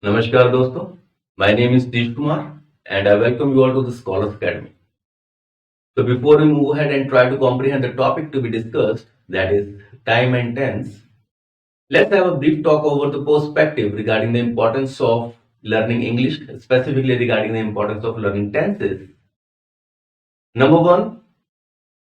नमस्कार दोस्तों, my name is Tish Kumar and I welcome you all to the Scholars Academy. So before we move ahead and try to comprehend the topic to be discussed, that is time and tense, let's have a brief talk over the perspective regarding the importance of learning English, specifically regarding the importance of learning tenses. Number one,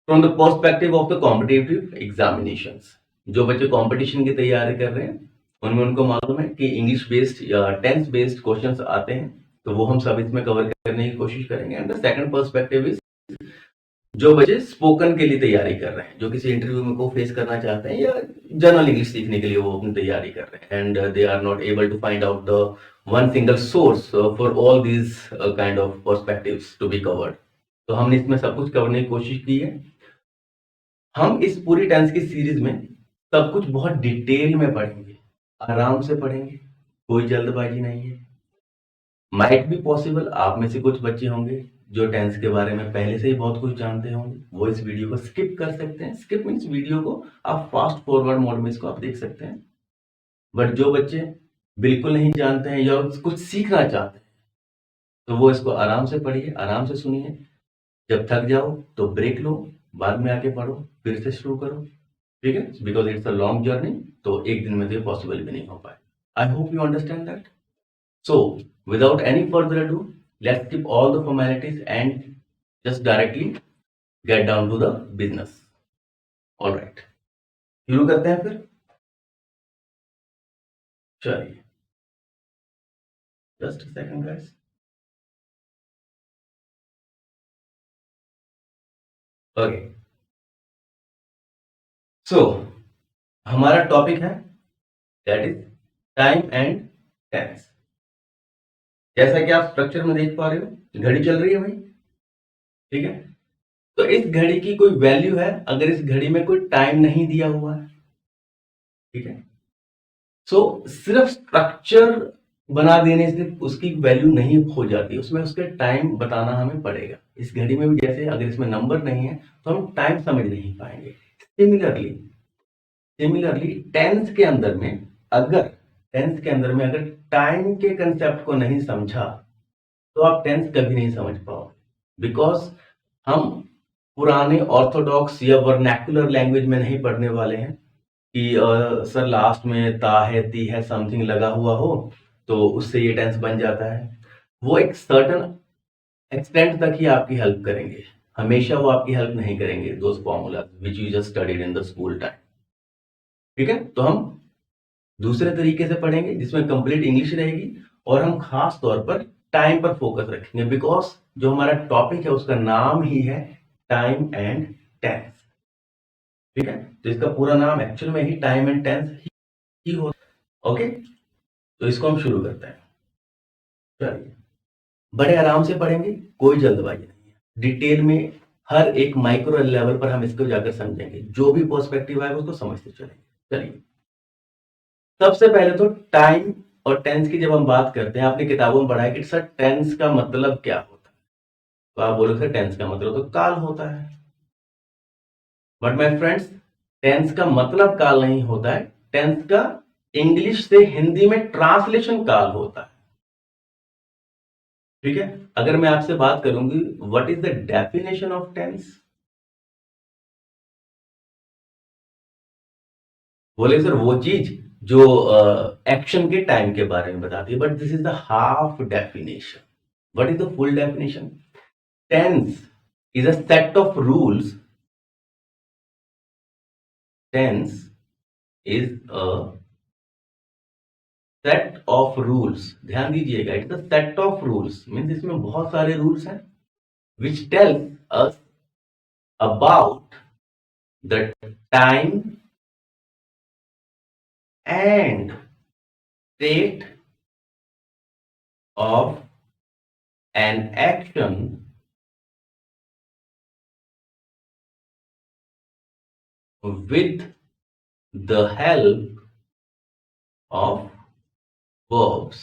from the perspective of the competitive examinations. जो बच्चे competition की तैयारी कर रहे हैं उनमें उनको मालूम है कि इंग्लिश बेस्ड या टेंस बेस्ड क्वेश्चंस आते हैं, तो वो हम सब इसमें कवर करने की कोशिश करेंगे. And the second perspective is जो बच्चे स्पोकन के लिए तैयारी कर रहे हैं, जो किसी इंटरव्यू में को फेस करना चाहते हैं या जनरल इंग्लिश सीखने के लिए वो अपनी तैयारी कर रहे हैं, and they are not able to find out the one single source for all these kind of perspectives to be covered. तो हमने इसमें सब कुछ करने की कोशिश की है. हम इस पूरी टेंस की सीरीज में सब कुछ बहुत डिटेल में पढ़ेंगे, आराम से पढ़ेंगे, कोई जल्दबाजी नहीं है. माइट भी पॉसिबल आप में से कुछ बच्चे होंगे जो टेंस के बारे में पहले से ही बहुत कुछ जानते होंगे, वो इस वीडियो को स्किप कर सकते हैं. स्किप मीन्स वीडियो को आप फास्ट फॉरवर्ड मोड में इसको आप देख सकते हैं. बट जो बच्चे बिल्कुल नहीं जानते हैं या कुछ सीखना चाहते हैं तो वो इसको आराम से पढ़िए, आराम से सुनिए. जब थक जाओ तो ब्रेक लो, बाद में आके पढ़ो, फिर से शुरू करो. ठीक है, because it's a long journey, तो एक दिन में तो ये पॉसिबल भी नहीं हो पाए. I hope you understand that. So without any further ado, let's skip all the formalities and just directly get down to the business. All right, शुरू करते हैं फिर. चलिए, just a second guys. Okay, so हमारा topic है that is time and tense. जैसा कि आप स्ट्रक्चर में देख पा रहे हो, घड़ी चल रही है भाई. ठीक है, तो इस घड़ी की कोई वैल्यू है अगर इस घड़ी में कोई टाइम नहीं दिया हुआ है. ठीक है, सो सिर्फ स्ट्रक्चर बना देने से उसकी वैल्यू नहीं हो जाती, उसमें उसके टाइम बताना हमें पड़ेगा. इस घड़ी में भी जैसे अगर इसमें नंबर नहीं है तो हम टाइम समझ नहीं पाएंगे. सिमिलरली टेंस के अंदर में अगर टाइम के कंसेप्ट को नहीं समझा तो आप टेंस कभी नहीं समझ पाओगे. बिकॉज हम पुराने ऑर्थोडॉक्स या वर्नैकुलर लैंग्वेज में नहीं पढ़ने वाले हैं कि सर लास्ट में ता है, ती है, समथिंग लगा हुआ हो तो उससे ये टेंस बन जाता है. वो एक सर्टन एक्सटेंट तक ही आपकी हेल्प करेंगे, हमेशा वो आपकी हेल्प नहीं करेंगे, those formula which you just studied in the school time. ठीक है, तो हम दूसरे तरीके से पढ़ेंगे जिसमें कंप्लीट इंग्लिश रहेगी और हम खास तौर पर टाइम पर फोकस रखेंगे. बिकॉज जो हमारा टॉपिक है उसका नाम ही है टाइम एंड टेंस. ठीक है, तो इसका पूरा नाम एक्चुअल में ही टाइम एंड टेंस ही हो. ओके, तो इसको हम शुरू करते हैं. चलिए, बड़े आराम से पढ़ेंगे, कोई जल्दबाजी नहीं है. डिटेल में हर एक माइक्रो लेवल पर हम इसको जाकर समझेंगे, जो भी पर्सपेक्टिव आएगा उसको समझते चलेंगे. चलिए, सबसे पहले तो टाइम और टेंस की जब हम बात करते हैं, आपने किताबों में पढ़ा है कि सर टेंस का मतलब क्या होता है. तो आप बोलोगे सर टेंस का मतलब तो काल होता है. बट माय फ्रेंड्स, टेंस का मतलब काल नहीं होता है. टेंस का इंग्लिश से हिंदी में ट्रांसलेशन काल होता है. ठीक है, अगर मैं आपसे बात करूंगी what is the definition of tense, बोले सर वो चीज जो एक्शन के टाइम के बारे में बताती है. But this is the half definition. What is the full definition? Tense is a set of rules. Tense is a set of rules. ध्यान दीजिएगा, it's a set of rules means इसमें बहुत सारे रूल्स हैं which tell us about the time and state of an action with the help of verbs.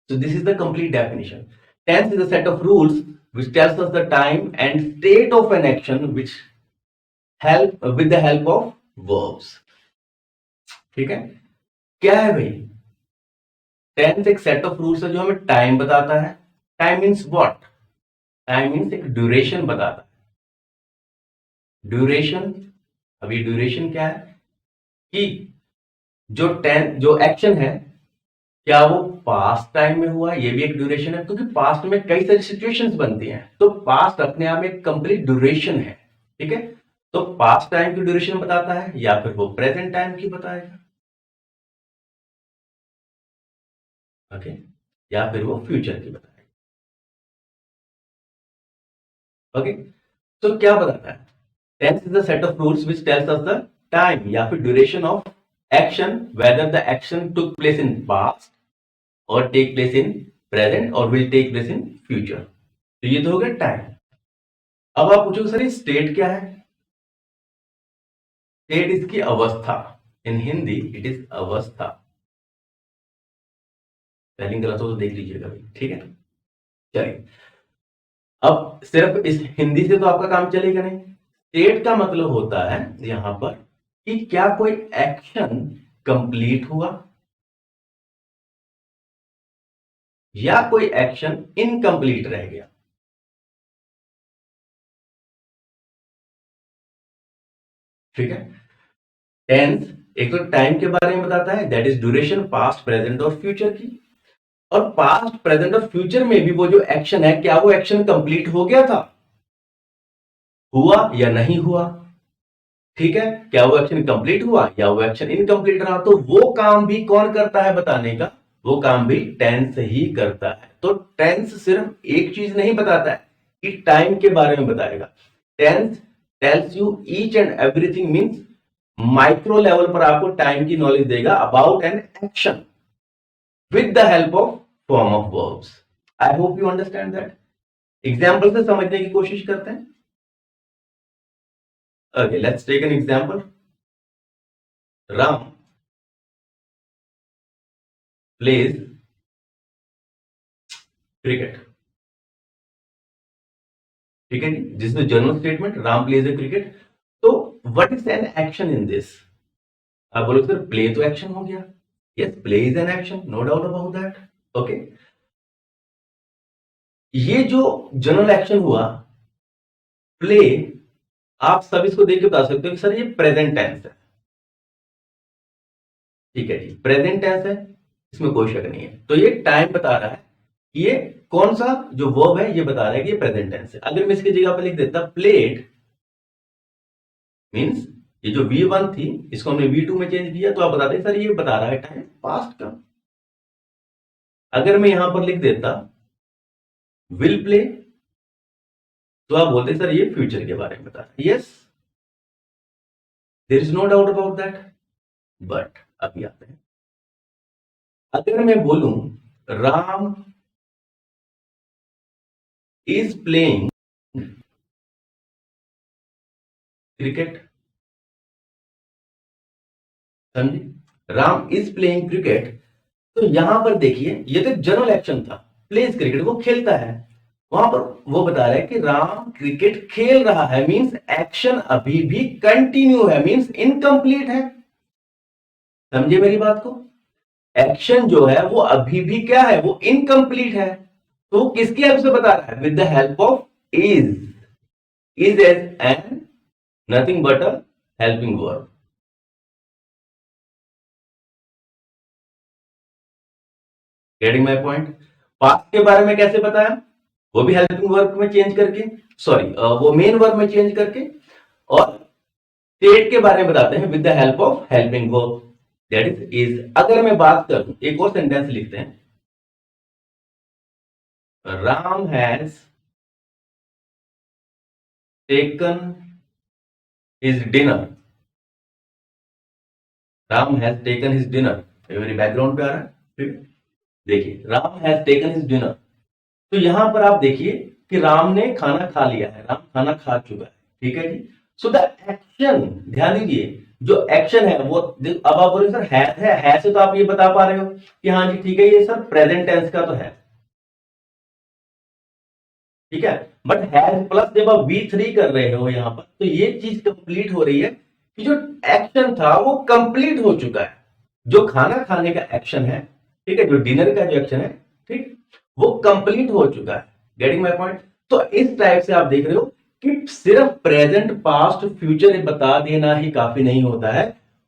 So this is the complete definition. Tense is a set of rules which tells us the time and state of an action which help with the help of verbs. ठीक है, क्या है भाई? Tense एक set of rules है जो हमें time बताता है। Time means what? Time means एक ड्यूरेशन बताता है। ड्यूरेशन, अभी ड्यूरेशन क्या है कि जो एक्शन है, क्या वो पास्ट टाइम में हुआ, ये भी एक ड्यूरेशन है, क्योंकि पास्ट में कई सारी सिचुएशंस बनती हैं, तो पास्ट अपने आप में एक कंप्लीट ड्यूरेशन है। ठीक है, तो पास्ट टाइम की ड्यूरेशन बताता है, या फिर वो प्रेजेंट टाइम की बताएगा, ओके, या फिर वो फ्यूचर की बताएगा। ओके, तो क्या बताता है? Tense is the set of rules which tells us the time या फिर duration of action, whether the action took place in past और टेक प्लेस इन प्रेजेंट और will take place in future. तो ये तो हो गया टाइम। अब आप पूछोगे सर ये स्टेट क्या है? स्टेट इसकी अवस्था, इन हिंदी इट इज अवस्था। स्पेलिंग गलत हो तो देख लीजिएगा भाई, ठीक है। चलिए, अब सिर्फ इस हिंदी से तो आपका काम चलेगा नहीं। स्टेट का मतलब होता है यहां पर कि क्या कोई एक्शन कंप्लीट हुआ या कोई एक्शन इनकम्प्लीट रह गया। ठीक है, टेंस एक तो टाइम के बारे में बताता है, that is duration past present और फ्यूचर की। और पास्ट प्रेजेंट और फ्यूचर में भी वो जो एक्शन है, क्या वो एक्शन कंप्लीट हो गया था, हुआ या नहीं हुआ। ठीक है, क्या वो एक्शन कंप्लीट हुआ या वो एक्शन इनकम्प्लीट रहा, तो वो काम भी कौन करता है बताने का? वो काम भी टेंस ही करता है। तो टेंस सिर्फ एक चीज नहीं बताता है कि टाइम के बारे में बताएगा। Tense tells you each and everything, means micro level पर आपको टाइम की नॉलेज देगा about an action with the help of form of verbs. I hope you understand that. Example से समझने की कोशिश करते हैं। Okay, let's take an example. Ram plays cricket. ठीक है जी, this is general statement, Ram plays a cricket. तो what is an action in this? आप बोलो सर प्ले तो एक्शन हो गया। Yes, play is an action, no doubt about that. Okay, ये जो जनरल एक्शन हुआ प्ले, आप सब इसको देख के बता सकते हो कि सर ये प्रेजेंट टेंस है। ठीक है जी, प्रेजेंट टेंस है, इसमें कोई शक नहीं है। तो ये टाइम बता रहा है, ये कौन सा जो वर्ब है ये बता रहा है कि ये प्रेजेंट टेंस है। अगर मैं इसकी जगह पर लिख देता प्लेड, मींस ये जो V1 थी इसको हमने V2 में चेंज किया, तो आप बताते हैं सर ये बता रहा है टाइम पास्ट का। अगर मैं यहां पर लिख देता विल प्ले, तो आप बोलते सर ये फ्यूचर के बारे में बता रहा है। Yes, there is no doubt about that. But अभी आते हैं, अगर मैं बोलूं राम इज प्लेइंग क्रिकेट, समझे, राम इज प्लेइंग क्रिकेट, तो यहां पर देखिए ये तो जनरल एक्शन था, प्लेज क्रिकेट, वो खेलता है। वहां पर वो बता रहा है कि राम क्रिकेट खेल रहा है, मींस एक्शन अभी भी कंटिन्यू है, मींस इनकम्प्लीट है। समझे मेरी बात को? एक्शन जो है वो अभी भी क्या है, वो इनकम्प्लीट है। तो किसकी हेल्प से बता रहा है? With the help of is. Is as an nothing but a helping verb. Getting my point? Past के बारे में कैसे बताया? वो भी हेल्पिंग वर्ब में चेंज करके, सॉरी वो मेन वर्ब में चेंज करके। और स्टेट के बारे में बताते हैं with the help of helping verb, that is. अगर मैं बात करूं, एक और सेंटेंस लिखते हैं, Ram has taken his dinner. Ram has taken his dinner, मेरी बैकग्राउंड पे आ रहा है, ठीक है। देखिए Ram has taken his dinner, तो यहां पर आप देखिए कि राम ने खाना खा लिया है, राम खाना खा चुका है। ठीक है जी, सो द एक्शन, ध्यान दीजिए जो एक्शन है वो, अब आप बोले सर है से तो आप ये बता पा रहे हो कि हाँ जी ठीक है ये सर प्रेजेंट टेंस का तो है, ठीक है। बट हैज प्लस जब आप V3 कर रहे हो यहां पर, तो ये चीज कंप्लीट हो रही है कि जो एक्शन था वो कंप्लीट हो चुका है। जो खाना खाने का एक्शन है, ठीक है, जो डिनर का जो एक्शन है, ठीक, वो कंप्लीट हो चुका है। Getting my point? तो इस टाइप से आप देख रहे हो कि सिर्फ प्रेजेंट पास्ट फ्यूचर बता देना ही काफी नहीं होता है।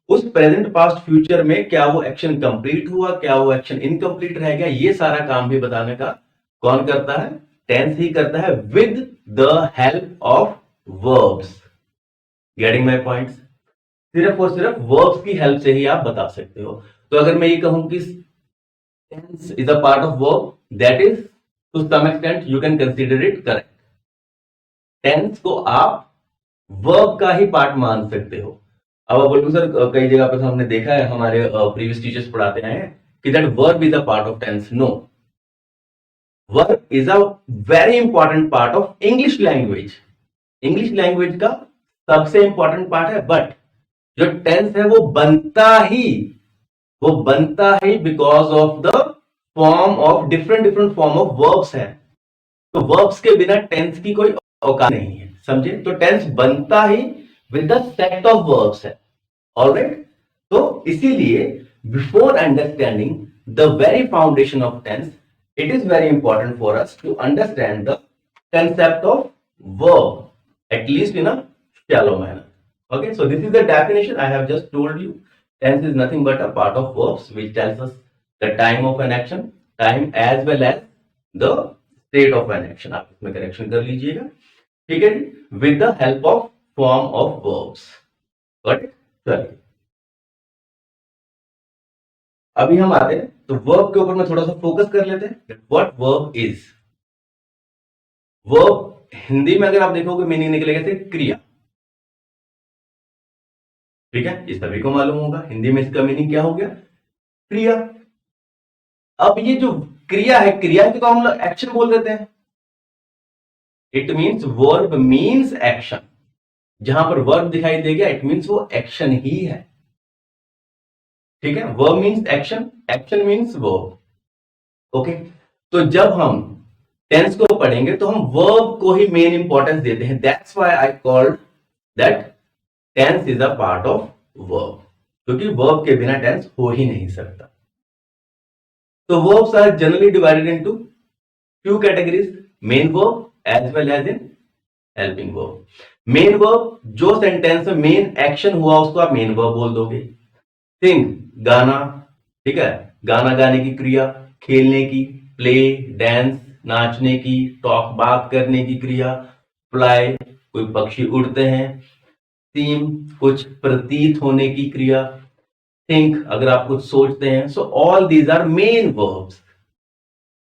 उस प्रेजेंट पास्ट फ्यूचर में क्या वो एक्शन कंप्लीट हुआ, क्या वो एक्शन इनकम्प्लीट रह गया, ये सारा काम भी बताने का कौन करता है? टेंस ही करता है, with the help of verbs. Getting my points? सिर्फ और सिर्फ वर्ब्स की हेल्प से ही आप बता सकते हो। तो अगर मैं ये कहूं कि tense is a part of verb, that is to some extent you can consider it correct. Tense को आप वर्ब का ही पार्ट मान सकते हो। अब आप बोलोगे सर कई जगह पर हमने देखा है, हमारे प्रीवियस टीचर्स पढ़ाते हैं कि that verb is a part of tense. No, verb is a very important part of English language. English language का सबसे इंपॉर्टेंट पार्ट है, बट जो टेंस है वो बनता ही because of the form of different form of verbs है। तो वर्ब्स के बिना टेंस की कोई औकात नहीं है, समझे? तो टेंस बनता ही with the set of verbs है। ऑलराइट? तो इसीलिए before understanding the very foundation of tense, it is very important for us to understand the concept of verb, at least in a shallow manner. Okay, so this is the definition I have just told you. Tense is nothing but a part of verbs which tells us the time of an action, time as well as the state of an action. आप इसमें correction कर लीजिएगा, ठीक है जी, with the help of form of verbs. Got it? चलिए अभी हम आते हैं तो वर्ब के ऊपर में थोड़ा सा फोकस कर लेते हैं। What verb is? Verb Hindi में अगर आप देखोगे मीनिंग निकलेगा से क्रिया, ठीक है, ये सभी को मालूम होगा। हिंदी में इसका मीनिंग क्या हो गया? क्रिया। अब ये जो क्रिया है, क्रिया की तो हम लोग एक्शन बोल देते हैं। It means verb means action. जहां पर वर्ब दिखाई देगा इट मीन्स वो एक्शन ही है, ठीक है। Verb means action, action means verb. Okay, तो जब हम टेंस को पढ़ेंगे तो हम वर्ब को ही मेन इंपॉर्टेंस देते हैं। That's why I called that tense is a part of verb, क्योंकि वर्ब के बिना टेंस हो ही नहीं सकता। तो verbs are generally divided into two categories, main verb as well as in helping verb। Main verb, जो सेंटेंस में main action हुआ उसको आप मेन वर्ब बोल दोगे। सिंग, गाना, ठीक है, गाना गाने की क्रिया, खेलने की, प्ले, डांस, नाचने की, टॉक, बात करने की क्रिया, फ्लाई, कोई पक्षी उड़ते हैं, सीम, कुछ प्रतीत होने की क्रिया, थिंक, अगर आप कुछ सोचते हैं। So all these are main verbs,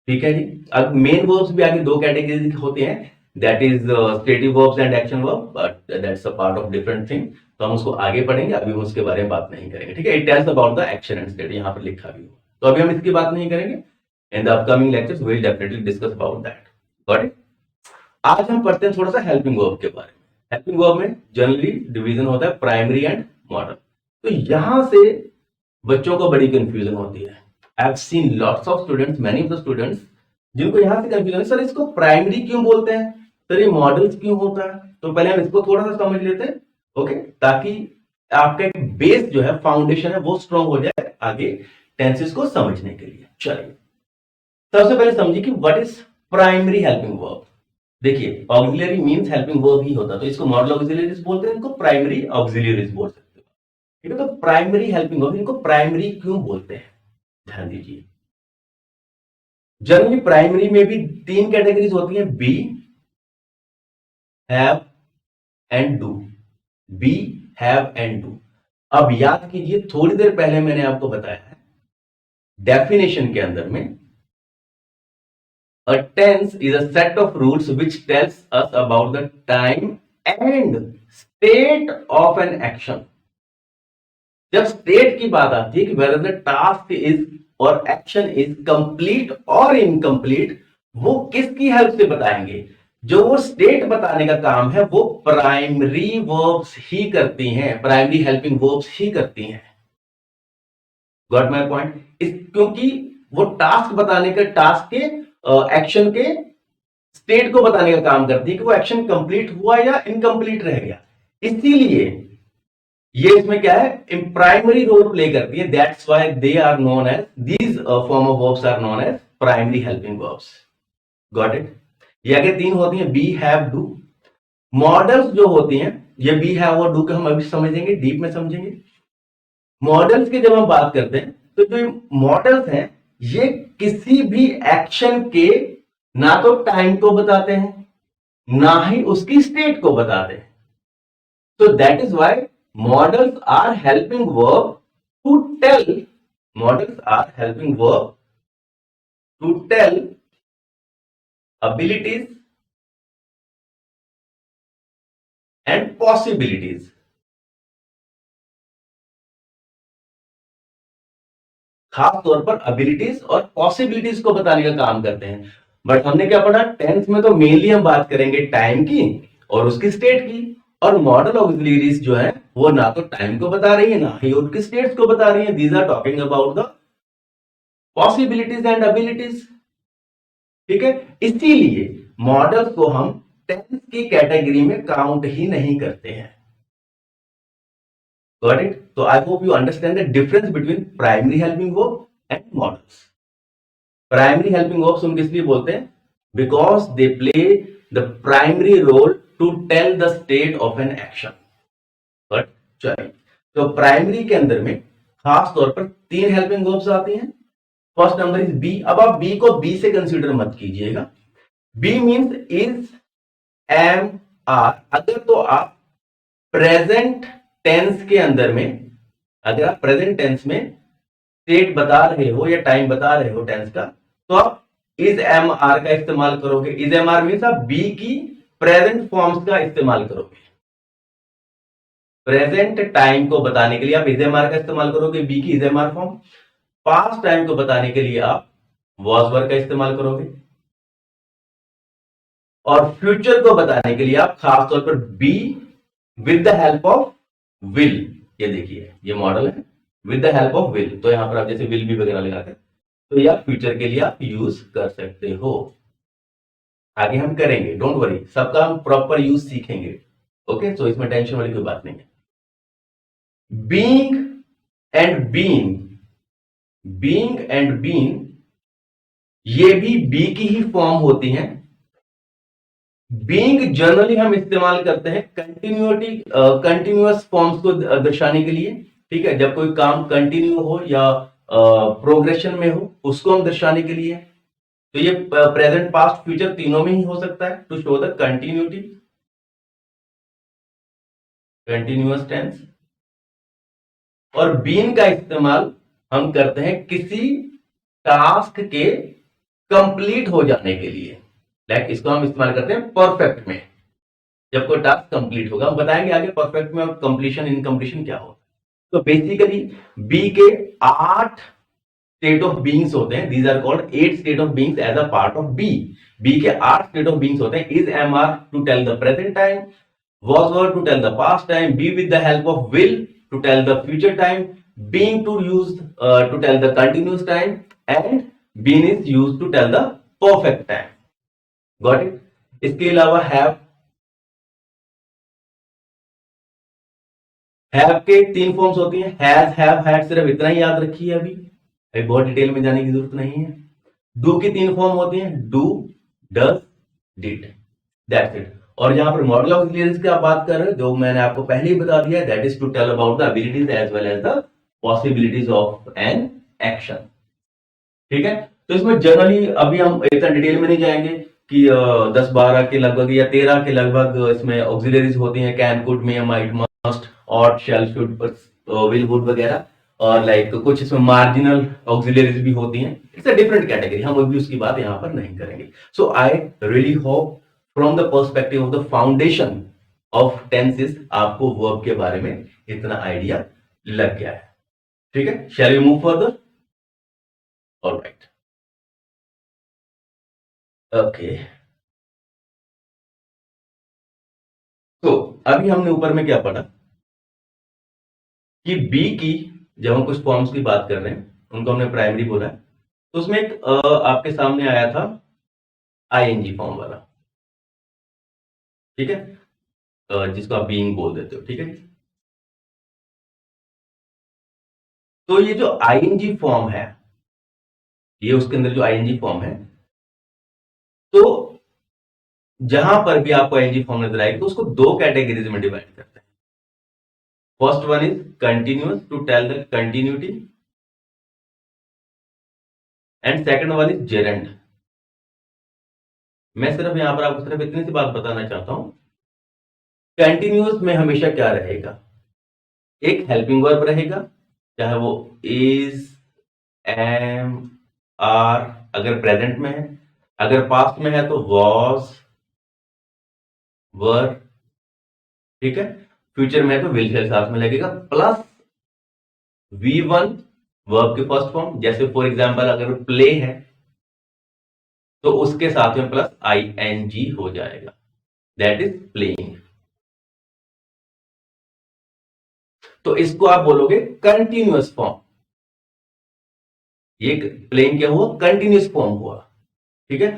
ठीक है जी। अब मेन वर्ब्स भी आगे दो कैटेगरी होते हैं, that is stative verbs and action verb, but that's a part of different thing. तो हम उसको आगे पढ़ेंगे, अभी हम उसके बारे में बात नहीं करेंगे, ठीक है। It tells about the action and state, यहाँ पर लिखा भी हो, तो अभी हम इसकी बात नहीं करेंगे। In the upcoming lectures we will definitely discuss about that. Got it? आज हम पढ़ते हैं थोड़ा सा हेल्पिंग वर्ब के बारे में। हेल्पिंग वर्ब में जनरली डिवीजन होता है प्राइमरी एंड मॉडल। तो यहां से बच्चों को बड़ी कंफ्यूजन होती है। I have seen lots of students, many of the students, जिनको यहां से कंफ्यूजन है, सर इसको प्राइमरी क्यों बोलते हैं, सर ये मॉडल्स क्यों होता है। तो पहले हम इसको थोड़ा सा समझ लेते हैं, ओके, ताकि आपका एक बेस जो है, फाउंडेशन है, वो स्ट्रॉन्ग हो जाए आगे टेंसेस को समझने के लिए। चलिए सबसे पहले समझिए कि what is primary helping verb. देखिए ऑक्सिलरी मींस हेल्पिंग वर्ब ही होता है, तो इसको मॉडल ऑक्सिलरीज बोलते हैं, इनको प्राइमरी ऑक्सिलरीज बोल सकते हो, ठीक है। तो प्राइमरी हेल्पिंग वर्ब, इनको प्राइमरी क्यों बोलते हैं, ध्यान दीजिए। जनरली प्राइमरी में भी तीन कैटेगरीज होती हैं, be, have and do. Be, have and do. अब याद कीजिए, थोड़ी देर पहले मैंने आपको बताया है डेफिनेशन के अंदर में, a tense is a set of rules which tells us about the time and state of an action। जब स्टेट की बात आती है कि whether the task is और एक्शन इज कंप्लीट और इनकम्प्लीट, वो किसकी हेल्प से बताएंगे? जो वो स्टेट बताने का काम है वो प्राइमरी वर्ब्स ही करती हैं, प्राइमरी हेल्पिंग वर्ब्स ही करती हैं। Got my point? क्योंकि वो टास्क बताने के, टास्क के, एक्शन के स्टेट को बताने का काम करती है कि वो एक्शन कंप्लीट हुआ या इनकम्प्लीट रह गया। इसीलिए ये इसमें क्या है, प्राइमरी रोल प्ले करती है, that's why they are known as, these form of verbs are known as primary helping verbs. Got it. ये आगे तीन होती हैं, बी, हैव, डू। मॉडल्स जो होती हैं, ये बी, हैव और डू के हम अभी समझेंगे, डीप में समझेंगे। मॉडल्स की जब हम बात करते हैं तो जो मॉडल्स हैं ये किसी भी एक्शन के ना तो टाइम को बताते हैं ना ही उसकी स्टेट को बताते हैं। So that is why models are helping verb to tell. Models are helping verb to tell abilities and possibilities. खास तौर पर एबिलिटीज और पॉसिबिलिटीज को बताने का काम करते हैं। बट हमने क्या पढ़ा, टेंस में तो मेनली हम बात करेंगे टाइम की और उसकी स्टेट की, और मॉडल ऑक्सिलरीज जो है वो ना तो टाइम को बता रही है ना ही उनकी स्टेट्स को बता रही है। These are talking about the possibilities and abilities. ठीक है, इसीलिए मॉडल्स को हम टेंस की कैटेगरी में काउंट ही नहीं करते हैं। Got it. तो I hope you understand the difference between primary helping verb and modals. Primary helping verbs हम किस लिए बोलते हैं, because they play the primary role to tell the state of an action. But चलिए, तो primary के अंदर में खास तौर पर तीन हेल्पिंग वर्ब्स आती हैं। First number is be. अब आप बी को बी से कंसीडर मत कीजिएगा। Be means is, am, are. अगर तो आप प्रेजेंट टेंस के अंदर में, अगर आप प्रेजेंट टेंस में स्टेट बता रहे हो या टाइम बता रहे हो टेंस का, तो आप इज एम आर का इस्तेमाल करोगे। इज एम आर मीन्स आप बी की प्रेजेंट फॉर्म्स का इस्तेमाल करोगे। प्रेजेंट टाइम को बताने के लिए आप इज एम आर का इस्तेमाल करोगे, बी की is am are form. Past time को बताने के लिए आप वॉज वर का इस्तेमाल करोगे, और फ्यूचर को बताने के लिए आप खासतौर पर be with the help of will. ये देखिए, ये मॉडल है with the help of will, तो यहां पर आप जैसे विल भी वगैरह लगाते हैं, तो ये आप फ्यूचर के लिए आप यूज कर सकते हो। आगे हम करेंगे, डोंट वरी, सबका हम प्रॉपर यूज सीखेंगे। ओके, तो इसमें टेंशन वाली कोई बात नहीं है। Being and being, being and being ये भी बी की ही फॉर्म होती हैं। बीइंग जनरली हम इस्तेमाल करते हैं कंटिन्यूटी, कंटिन्यूअस फॉर्म्स को दर्शाने के लिए। ठीक है, जब कोई काम कंटिन्यू हो या प्रोग्रेशन में हो उसको हम दर्शाने के लिए। तो ये प्रेजेंट, पास्ट, फ्यूचर तीनों में ही हो सकता है to show the continuity, continuous tense. और बीन का इस्तेमाल हम करते हैं किसी टास्क के कंप्लीट हो जाने के लिए। लाइक इसको हम इस्तेमाल करते हैं परफेक्ट में, जब कोई टास्क कंप्लीट होगा। हम बताएंगे आगे परफेक्ट में कंप्लीशन, इनकम्प्लीशन क्या होता है। तो बेसिकली बी के 8 स्टेट ऑफ बीइंग्स होते हैं। These are called 8 state of beings as a part of be. Be के 8 स्टेट ऑफ बीइंग्स होते हैं। Is, am, are to tell the present time, was, were to tell the past time, be with the help of will to tell the future time, being to use to tell the continuous time, and been is used to tell the perfect time. Got it? इसके अलावा have के 3 forms होती हैं, has, have, had। सिर्फ इतना ही याद रखिए, अभी बहुत डिटेल में जाने की जरूरत नहीं है। डू की 3 फॉर्म होती हैं, do, does, did. That's it. और यहां पर मॉडल ऑफ क्लियरेंस की आप बात कर रहे हो, जो मैंने आपको पहले ही बता दिया, that is to tell about the abilities as well as the possibilities of an action. ठीक है, तो इसमें जनरली अभी हम इतना डिटेल में नहीं जाएंगे कि 10-12 के लगभग या 13 के लगभग इसमें ऑक्सिलरीज होती हैं, can, could, may, might, must, ought, shall, should, will, would वगैरह। और लाइक कुछ इसमें मार्जिनल ऑक्सिलरीज भी होती हैं। इट्स अ डिफरेंट कैटेगरी, हम अभी उसकी बात यहां पर नहीं करेंगे। So I really hope from the perspective of the foundation of tenses आपको वर्ब के बारे में इतना आइडिया लग गया है। ठीक है, shall we move further? Alright, okay. तो अभी हमने ऊपर में क्या पढ़ा कि बी की, जब हम कुछ फॉर्म्स की बात कर रहे हैं उनको हमने प्राइमरी बोला है, तो उसमें एक आपके सामने आया था आईएनजी फॉर्म वाला। ठीक है, जिसको आप बीइंग बोल देते हो। ठीक है, तो ये जो आईएनजी फॉर्म है, ये उसके अंदर जो आईएनजी फॉर्म है, तो जहां पर भी आपको आईएनजी फॉर्म नजर आएगी तो उसको दो कैटेगरीज में डिवाइड करते हैं. First one is continuous to tell the continuity, and second one is gerund. मैं सिर्फ यहां पर आपको सिर्फ इतनी सी बात बताना चाहता हूं. कंटिन्यूअस में हमेशा क्या रहेगा, एक हेल्पिंग वर्ब रहेगा, चाहे वो इज, एम, आर, अगर प्रेजेंट में है. अगर पास्ट में है तो वॉज, वर. ठीक है. फ्यूचर में है तो विल के साथ में लगेगा, प्लस V1 वर्ब के फर्स्ट फॉर्म. जैसे फॉर एग्जांपल अगर प्ले है तो उसके साथ में प्लस ING हो जाएगा, दैट इज प्लेइंग. तो इसको आप बोलोगे कंटिन्यूअस फॉर्म. ये प्लेइंग क्या हुआ, कंटिन्यूअस फॉर्म हुआ. ठीक है.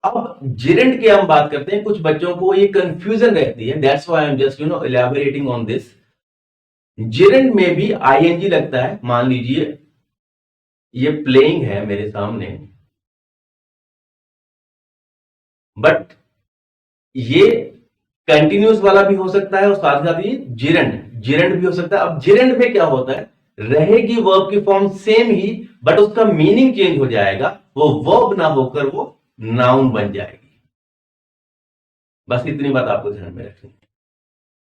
अब जिरेंड की हम बात करते हैं. कुछ बच्चों को ये कंफ्यूजन रहती है, that's why I am just elaborating on this. Gerund में भी ING लगता है. मान लीजिए ये प्लेइंग है मेरे सामने, बट ये कंटिन्यूस वाला भी हो सकता है और साथ ही साथ ये जिरेंड जिरेंड भी हो सकता है. अब जिरेंड में क्या होता है, रहेगी वर्ब की फॉर्म सेम ही, बट उसका मीनिंग चेंज हो जाएगा. वो वर्ब ना होकर वो नाउन बन जाएगी. बस इतनी बात आपको ध्यान में रखनी है.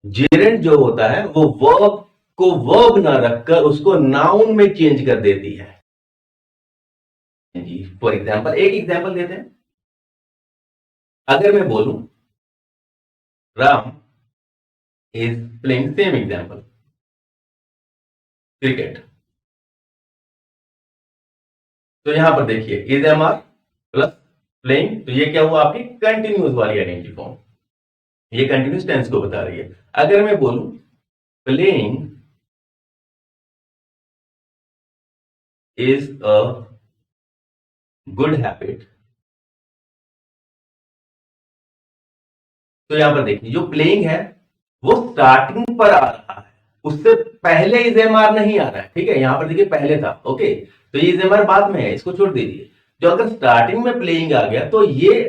जेरेंट जो होता है वो वर्ब को वर्ब ना रखकर उसको नाउन में चेंज कर देती है. जी, फॉर एग्जाम्पल एक एग्जाम्पल देते हैं. अगर मैं बोलूं Ram is playing, same example, cricket. तो यहां पर देखिए is am are plus playing, तो ये क्या हुआ, आपकी कंटिन्यूस वाली आइडेंटिटी फॉर्म. ये कंटिन्यूस टेंस को बता रही है. अगर मैं बोलूं playing is a good habit, तो यहां पर देखिए जो प्लेइंग है वो स्टार्टिंग पर आ रहा है, उससे पहले इजेमआर नहीं आ रहा है. ठीक है. यहां पर देखिए पहले था. ओके. तो ये इजेमआर बाद में है, इसको छोड़ दीजिए. जो अगर स्टार्टिंग में प्लेइंग आ गया तो ये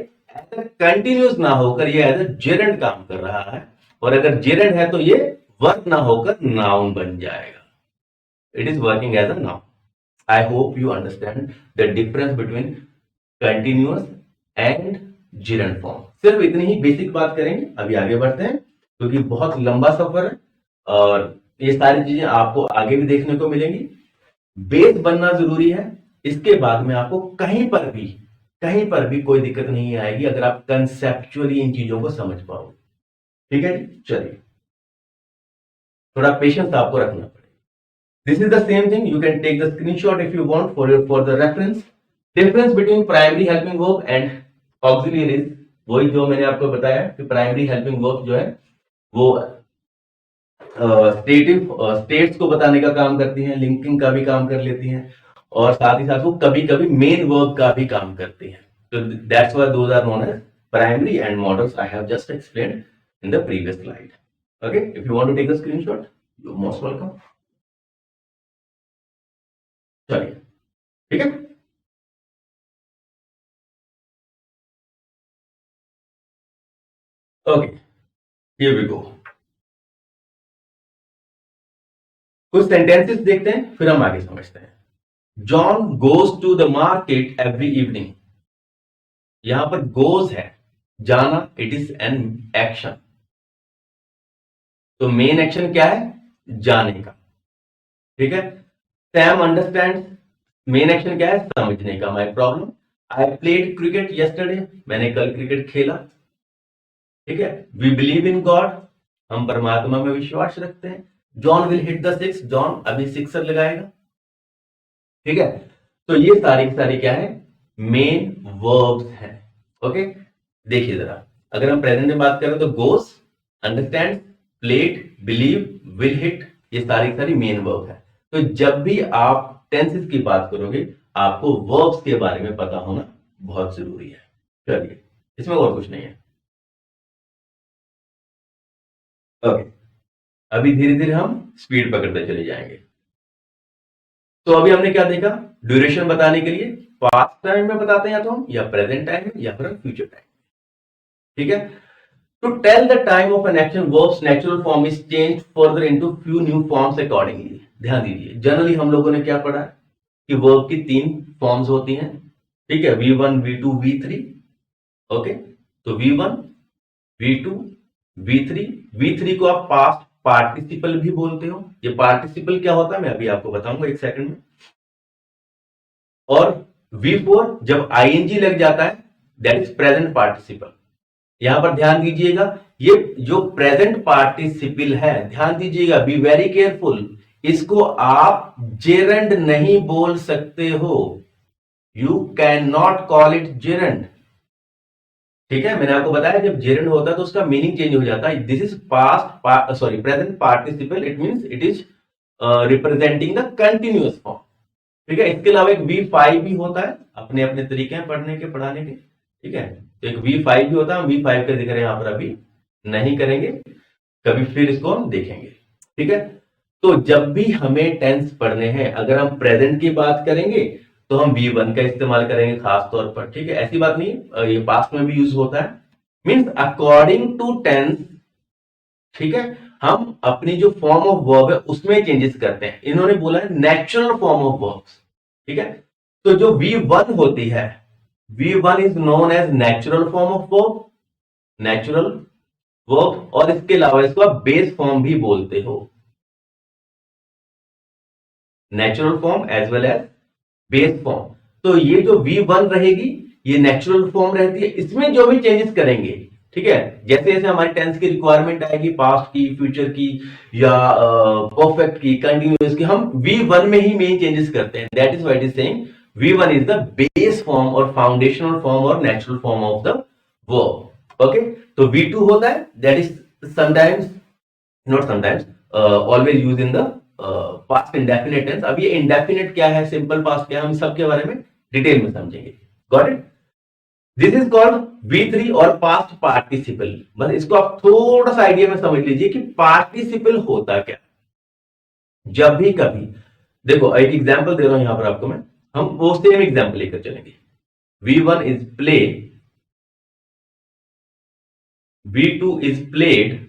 कंटिन्यूस ना होकर ये एज ए जेरेंड काम कर रहा है, और अगर जेरेंड है तो ये वर्ब ना होकर नाउन बन जाएगा. It is working as a noun. I hope you understand the difference between continuous and gerund form. सिर्फ इतनी ही बेसिक बात करेंगे, अभी आगे बढ़ते हैं क्योंकि बहुत लंबा सफर है और ये सारी चीजें आपको आगे भी देखने को मिलेंगी. बेस बनना जरूरी है. इसके बाद में आपको कहीं पर भी कोई दिक्कत नहीं आएगी अगर आप कंसेप्चुअली इन चीजों को समझ पाओगे. ठीक है जी. चलिए, थोड़ा पेशेंस आपको रखना पड़ेगा. This is the same thing. You can take the screenshot if you want for the reference. Difference between primary helping verb and auxiliaries. वही जो मैंने आपको बताया कि प्राइमरी हेल्पिंग वर्ब जो है वो स्टेट्स को बताने का काम करती हैं, लिंकिंग का भी काम कर लेती हैं, और साथ ही साथ वो कभी कभी मेन वर्ब का भी काम करती हैं. तो that's why those are known as primary and modals. I have just explained in the previous slide. Okay. If you want to take the screenshot, you most welcome. चलिए. ठीक है. Okay, here we go. कुछ sentences देखते हैं फिर हम आगे समझते हैं. John goes to the market every evening. यहां पर गोज है, जाना. It is an action. तो मेन एक्शन क्या है, जाने का. ठीक है. Sam understand. मेन एक्शन क्या है, समझने का. My problem. I played cricket yesterday. मैंने कल क्रिकेट खेला. ठीक है. We believe in God. हम परमात्मा में विश्वास रखते हैं. John will hit the six. John अभी सिक्सर लगाएगा. ठीक है. तो ये सारी की सारी क्या है, मेन वर्ब्स हैं. ओके. देखिए जरा, अगर हम प्रेजेंट में बात करें तो goes, understand, played, believe, will hit, ये सारी की सारी मेन वर्ब है. तो जब भी आप टेंसेस की बात करोगे आपको वर्ब्स के बारे में पता होना बहुत जरूरी है. चलिए, इसमें और कुछ नहीं है. ओके. अभी धीरे धीरे हम स्पीड पकड़ते चले जाएंगे. तो अभी हमने क्या देखा, ड्यूरेशन बताने के लिए पास्ट टाइम में बताते हैं या तो हम, या प्रेजेंट टाइम में, या फिर फ्यूचर टाइम। ठीक है, to tell the time of an action verb's natural form is changed further into few new forms accordingly। ध्यान दीजिए, जनरली हम लोगों ने क्या पढ़ा है कि वर्ब की 3 फॉर्म्स होती हैं। ठीक है, V1 V2 V3। ओके, तो V1 V2 V3। V3 को आप पास्ट पार्टिसिपल भी बोलते हो। ये पार्टिसिपल क्या होता है मैं अभी आपको बताऊंगा एक सेकंड में। और V4 जब आईएनजी लग जाता है दैट इज प्रेजेंट पार्टिसिपल। यहां पर ध्यान दीजिएगा, ये जो प्रेजेंट पार्टिसिपल है, ध्यान दीजिएगा, बी वेरी केयरफुल, इसको आप जेरंड नहीं बोल सकते हो। You can not call it gerund. ठीक है, मैंने आपको बताया जब जेरंड होता है तो उसका मीनिंग चेंज हो जाता है। This is past sorry present participle, it means it is representing the continuous form. ठीक है, इसके अलावा एक V5 भी होता है, अपने अपने तरीके हैं पढ़ने के पढ़ाने के। ठीक है, तो एक V5 भी होता है, हम V5 का जिक्र यहां पर अभी नहीं करेंगे, कभी फिर इसको हम देखेंगे। ठीक है, तो जब भी हमें टेंस पढ़ने हैं, अगर हम प्रेजेंट की बात करेंगे तो हम V1 का इस्तेमाल करेंगे खास तौर पर। ठीक है, ऐसी बात नहीं, ये पास्ट में भी यूज होता है, मीन्स अकॉर्डिंग टू टेंस। ठीक है, हम अपनी जो फॉर्म ऑफ वर्ब है उसमें चेंजेस करते हैं। इन्होंने बोला है नेचुरल फॉर्म ऑफ वर्ब्स। ठीक है, तो जो V1 होती है, V1 is known as natural form of verb, natural verb, और इसके अलावा इसको आप बेस फॉर्म भी बोलते हो। Natural form as well as base form. तो ये जो V1 रहेगी ये नेचुरल फॉर्म रहती है, इसमें जो भी चेंजेस करेंगे, ठीक है, जैसे जैसे हमारी टेंस की रिक्वायरमेंट आएगी, पास्ट की, फ्यूचर की, या परफेक्ट की, कंटिन्यूअस की, हम V1 में ही मेन चेंजेस करते हैं। That is what is saying V1 is the base form और फाउंडेशनल फॉर्म और natural form of the verb. Okay, तो V2 होता है, that is sometimes, not sometimes, always use in the past indefinite tense. अब ये indefinite क्या है, simple past क्या है, हम सबके बारे में डिटेल में समझेंगे। Got it? This is called V3 और पास्ट पार्टिसिपल। बस इसको आप थोड़ा सा आइडिया में समझ लीजिए कि पार्टिसिपल होता क्या। जब भी कभी, देखो एक एग्जांपल दे रहा हूं यहां पर आपको मैं, हम वो सेम एग्जांपल लेकर चलेंगे। V1 is play, V2 is played,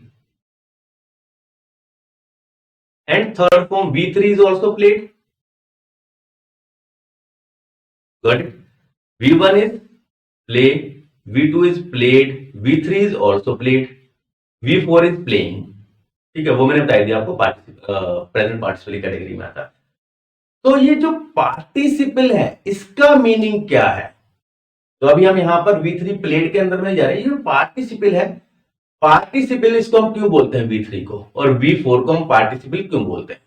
and third form V3 is also played. Got it? V1 is play, V2 is played, V3 is also played, V4 is playing। ठीक है, वो मैंने बता दिया आपको, प्रेजेंट पार्टिसिपल कैटेगरी में आता है। तो ये जो पार्टिसिपल है इसका मीनिंग क्या है? तो अभी हम यहां पर V3 प्लेड के अंदर में जा रहे हैं। ये जो पार्टिसिपल है, पार्टिसिपल इसको हम क्यों बोलते हैं V3 को, और V4 को हम पार्टिसिपल क्यों बोलते हैं?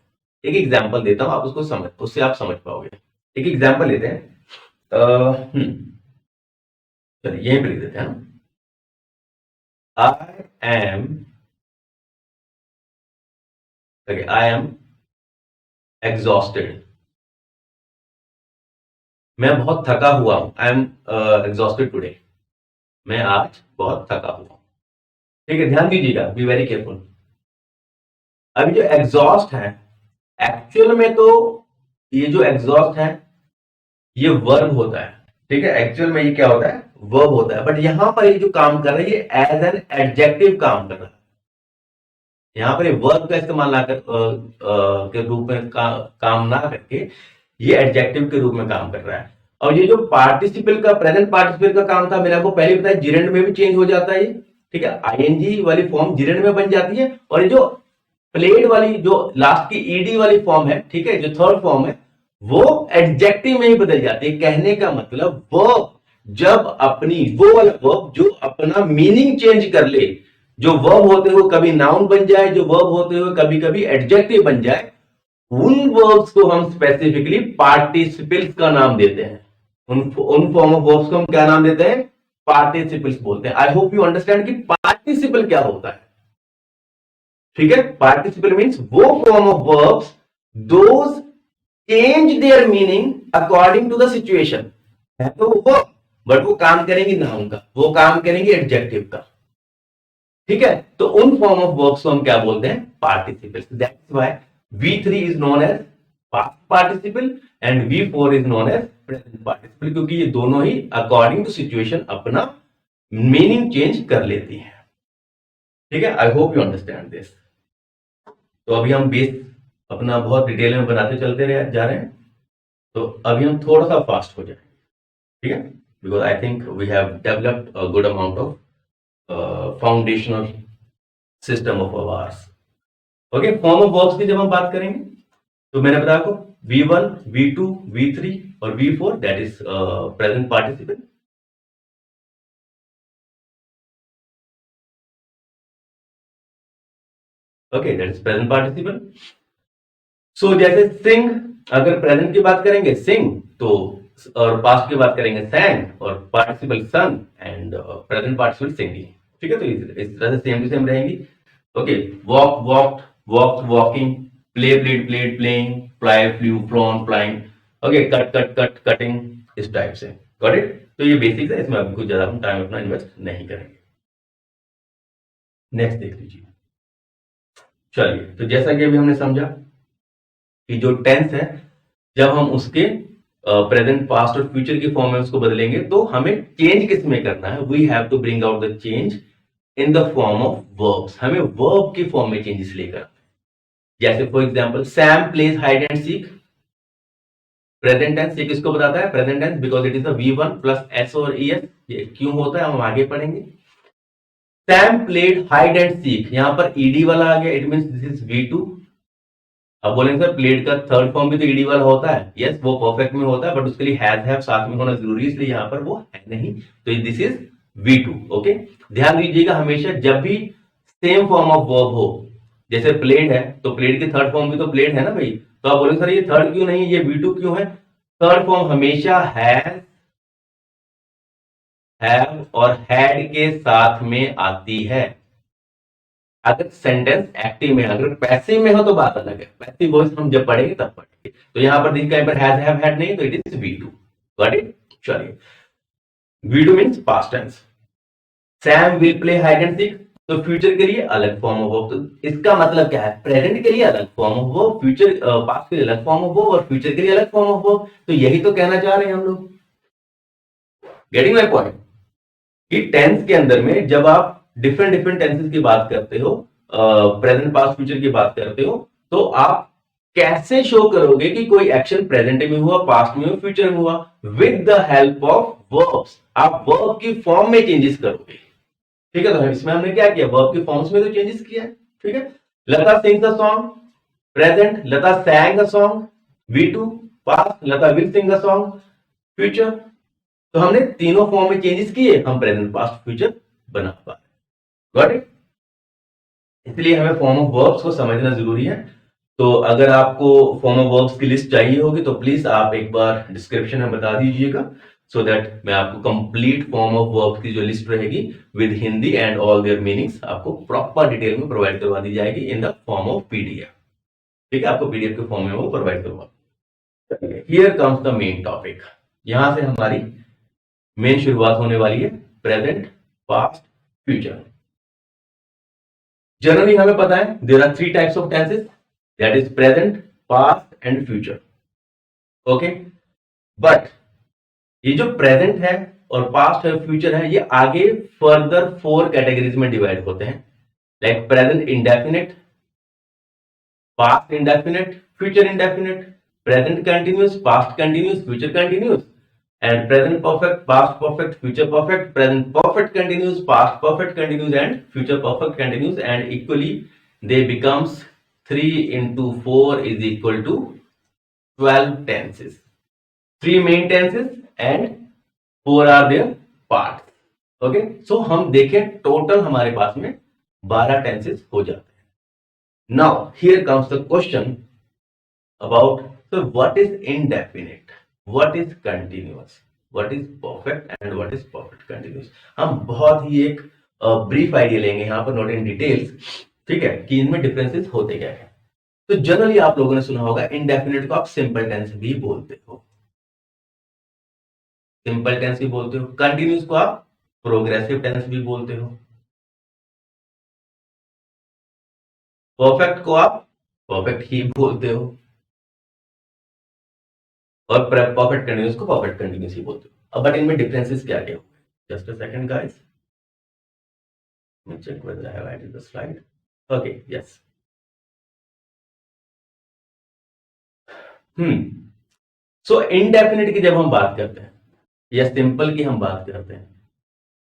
एक एग्जांपल देता हूं, आप उससे आप समझ पाओगे। एक एग्जांपल लेते हैं, चलिए यहीं पे लिख देते हैं। आई एम एग्जॉस्टेड, मैं बहुत थका हुआ हूं। आई एम एग्जॉस्टेड टुडे, मैं आज बहुत थका हुआ हूं। ठीक है, ध्यान दीजिएगा, बी वेरी केयरफुल। अभी जो एग्जॉस्ट है, एक्चुअल में तो ये जो एग्जॉस्ट है ये वर्ब होता है। ठीक है, एक्चुअल में ये क्या होता है, वर्ब होता है, बट यहां पर ये जो काम कर रहा है ये एज एन एडजेक्टिव काम कर रहा है। यहां पर ये वर्ब का इस्तेमाल ना कर के रूप में काम ना करके ये एडजेक्टिव के रूप में काम कर रहा है। और ये जो पार्टिसिपल का, प्रेजेंट पार्टिसिपल का काम था, मैंने आपको पहले बताया, जिरेंड में भी चेंज हो जाता है ये। ठीक है, आईएनजी वाली फॉर्म जिरेंड में बन जाती है, और ये जो प्लेड वाली जो लास्ट की ईडी वाली फॉर्म है, ठीक है, जो थर्ड फॉर्म है, वो एडजेक्टिव में ही बदल जाती है। कहने का मतलब वर्ब जब अपनी, वो वाला वर्ब जो अपना मीनिंग चेंज कर ले, जो वर्ब होते हुए कभी नाउन बन जाए, जो वर्ब होते हुए कभी कभी एडजेक्टिव बन जाए, उन वर्ब्स को हम स्पेसिफिकली पार्टिसिपल्स का नाम देते हैं। उन फॉर्म ऑफ वर्ब्स को हम क्या नाम देते हैं, पार्टिसिपल्स बोलते हैं। आई होप यू अंडरस्टैंड कि पार्टिसिपल क्या होता है। ठीक है, पार्टिसिपल मीन्स वो form of verbs those change their meaning according to the situation. है तो वो, बट वो काम करेंगे नाउन का, वो काम करेंगे एडजेक्टिव का। ठीक है, तो उन फॉर्म ऑफ वर्ब्स को हम क्या बोलते हैं, participles. That's why V3 is known as past participle and V4 is known as present participle, क्योंकि ये दोनों ही अकॉर्डिंग टू सिचुएशन अपना मीनिंग चेंज कर लेती है। ठीक है, I hope you understand this. तो अभी हम बेस अपना बहुत डिटेल में बनाते चलते रहे जा रहे हैं, तो अभी हम थोड़ा सा फास्ट हो जाए, ठीक है, because I think we have developed a good amount of foundational system of ours. Okay, form of verbs की जब हम बात करेंगे तो मैंने बताया आपको V1, V2, V3 और V4 that is present participle. Okay, that is present participle. So जैसे सिंग, अगर प्रेजेंट की बात करेंगे सिंग, तो और पास्ट की बात करेंगे सैंग, और participle sung and present participle singing. ठीक है, तो इस तरह से सेम टू सेम रहेंगी। Okay, walk walked, walked walking, play played played playing, fly flew flown flying. Okay, cut cut cut cutting, इस टाइप से। Got it? तो ये बेसिक्स है, इसमें अभी कुछ ज्यादा हम टाइम अपना इन्वेस्ट नहीं करेंगे। नेक्स्ट देख लीजिए। चलिए, तो जैसा कि अभी हमने समझा कि जो टेंस है, जब हम उसके प्रेजेंट पास्ट और फ्यूचर की फॉर्म में उसको बदलेंगे तो हमें चेंज किस में करना है, we have to bring out the change in the form of verbs. हमें वर्ब की फॉर्म में चेंजेस लेकर, जैसे for example Sam plays hide and seek. Present tense ये किसको बताता है? Present tense, because it is a V1 plus S और ES। ये क्यों होता है हम आगे पढ़ेंगे। Sam played hide and seek, यहां पर ईडी वाला आ गया, it means this is V2। अब बोलेंगे सर प्लेड का थर्ड फॉर्म भी तो ईडी वाला होता है। यस, वो परफेक्ट में होता है, बट उसके लिए हैव साथ में होना जरूरी है, इसलिए यहां पर वो है नहीं, तो दिस इज V2। ओके, ध्यान दीजिएगा हमेशा जब भी सेम फॉर्म ऑफ वर्ब हो, जैसे प्लेड है तो प्लेड की थर्ड फॉर्म भी तो प्लेड है ना भाई, तो आप बोलेंगे सर ये थर्ड क्यों नहीं है, ये V2 क्यों है? थर्ड फॉर्म हमेशा हैव और हैड के साथ में आती है। अगर सेंटेंस एक्टिव में, अगर पैसिव में हो तो बात अलग है, पैसिव वॉइस हम जब पढ़ेंगे तब पढ़ेंगे। तो यहां पर देखिए, पर हैज हैव हैड नहीं, तो it is V2। Got it? चलिए, V2 means past tense. Sam will play hide and seek, तो फ्यूचर के लिए अलग फॉर्म ऑफ वर्ब। तो इसका मतलब क्या है? प्रेजेंट के लिए अलग form of verb, future past के लिए अलग फॉर्म ऑफ वर्ब, और फ्यूचर के लिए अलग फॉर्म ऑफ वर्ब। तो यही तो कहना चाह रहे हैं हम लोग। Getting my point? कि टेंस के अंदर में जब आप डिफरेंट डिफरेंट टेंसेस की बात करते हो, प्रेजेंट पास्ट फ्यूचर की बात करते हो, तो आप कैसे शो करोगे कि कोई एक्शन प्रेजेंट में हुआ, पास्ट में हुआ, फ्यूचर में हुआ? With the help of verbs. आप वर्ब की फॉर्म में चेंजेस करोगे। ठीक है, तो इसमें हमने क्या किया? वर्ब की फॉर्म्स में तो चेंजेस किया है। ठीक है, Lata sings a song, present Lata sang a song, V2। Past Lata will sing a song, future. तो हमने तीनों फॉर्म में चेंजेस किए, हम प्रेजेंट पास्ट फ्यूचर बना पाए। Got it? इसलिए हमें फॉर्म ऑफ वर्ब्स को समझना जरूरी है। तो अगर आपको फॉर्म ऑफ वर्ब्स की लिस्ट चाहिए होगी तो प्लीज आप एक बार डिस्क्रिप्शन में बता दीजिएगा, सो दैट मैं आपको कंप्लीट फॉर्म ऑफ वर्ब्स की जो लिस्ट रहेगी with Hindi and all there meanings आपको प्रॉपर डिटेल में प्रोवाइड करवा दी जाएगी इन द फॉर्म ऑफ PDF। ठीक है, आपको PDF के फॉर्म में वो प्रोवाइड करवा। Here comes the main topic. यहां से हमारी मेन शुरुआत होने वाली है, प्रेजेंट पास्ट फ्यूचर। जनरली हमें पता है there are three types of tenses, that is present, past and future. Okay, but ये जो प्रेजेंट है और पास्ट है, फ्यूचर है, ये आगे फर्दर 4 कैटेगरीज में डिवाइड होते हैं, like present indefinite, past indefinite, future indefinite, present continuous, past continuous, future continuous, and present perfect, past perfect, future perfect, present perfect continuous, past perfect continuous, and future perfect continuous, and equally they becomes 3 into 4 is equal to 12 tenses. 3 main tenses and 4 are their parts. Okay, so हम देखें total हमारे पास में 12 tenses हो जाते हैं। Now here comes the question about, so what is indefinite, what is continuous, what is perfect and what is perfect continuous। हम बहुत ही एक ब्रीफ आइडिया लेंगे यहाँ पर, नॉट इन डिटेल्स, ठीक है, कि इनमें डिफरेंसेस होते क्या है। तो जनरली आप लोगों ने सुना होगा इनडेफिनिट को आप सिंपल टेंस भी बोलते हो, सिंपल टेंस भी बोलते हो। कंटिन्यूस को आप प्रोग्रेसिव टेंस भी बोलते हो। परफेक्ट को आप परफेक्ट ही बोलते हो। और परफेक्ट कंटिन्यूस को परफेक्ट कंटिन्यूस ही बोलते हो। अब बट इनमें डिफरेंसेस क्या क्या होंगे? Just a second guys, let me check whether I have added the slide. Okay, yes. So indefinite की जब हम बात करते हैं या सिंपल की हम बात करते हैं,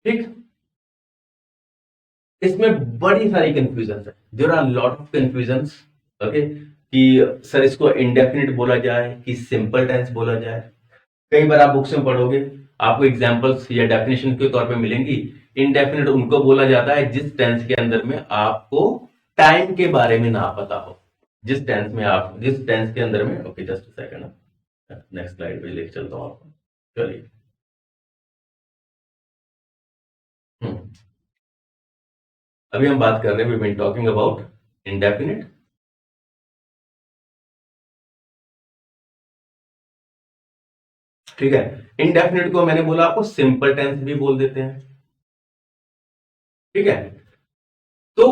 ठीक, इसमें बड़ी सारी कंफ्यूजन है। There are lot of confusion. Okay, कि सर इसको इंडेफिनिट बोला जाए कि सिंपल टेंस बोला जाए। कई बार आप बुक्स में पढ़ोगे, आपको एग्जांपल्स या डेफिनेशन के तौर पे मिलेंगी। इनडेफिनिट उनको बोला जाता है जिस टेंस के अंदर में आपको टाइम के बारे में ना पता हो। जिस टेंस के अंदर में, okay just second, next slide पे लेके चलता हूं आपको। चलिए, अभी हम बात कर रहे हैं, we been talking about indefinite. ठीक है, इंडेफिनिट को मैंने बोला आपको सिंपल टेंस भी बोल देते हैं। ठीक है, तो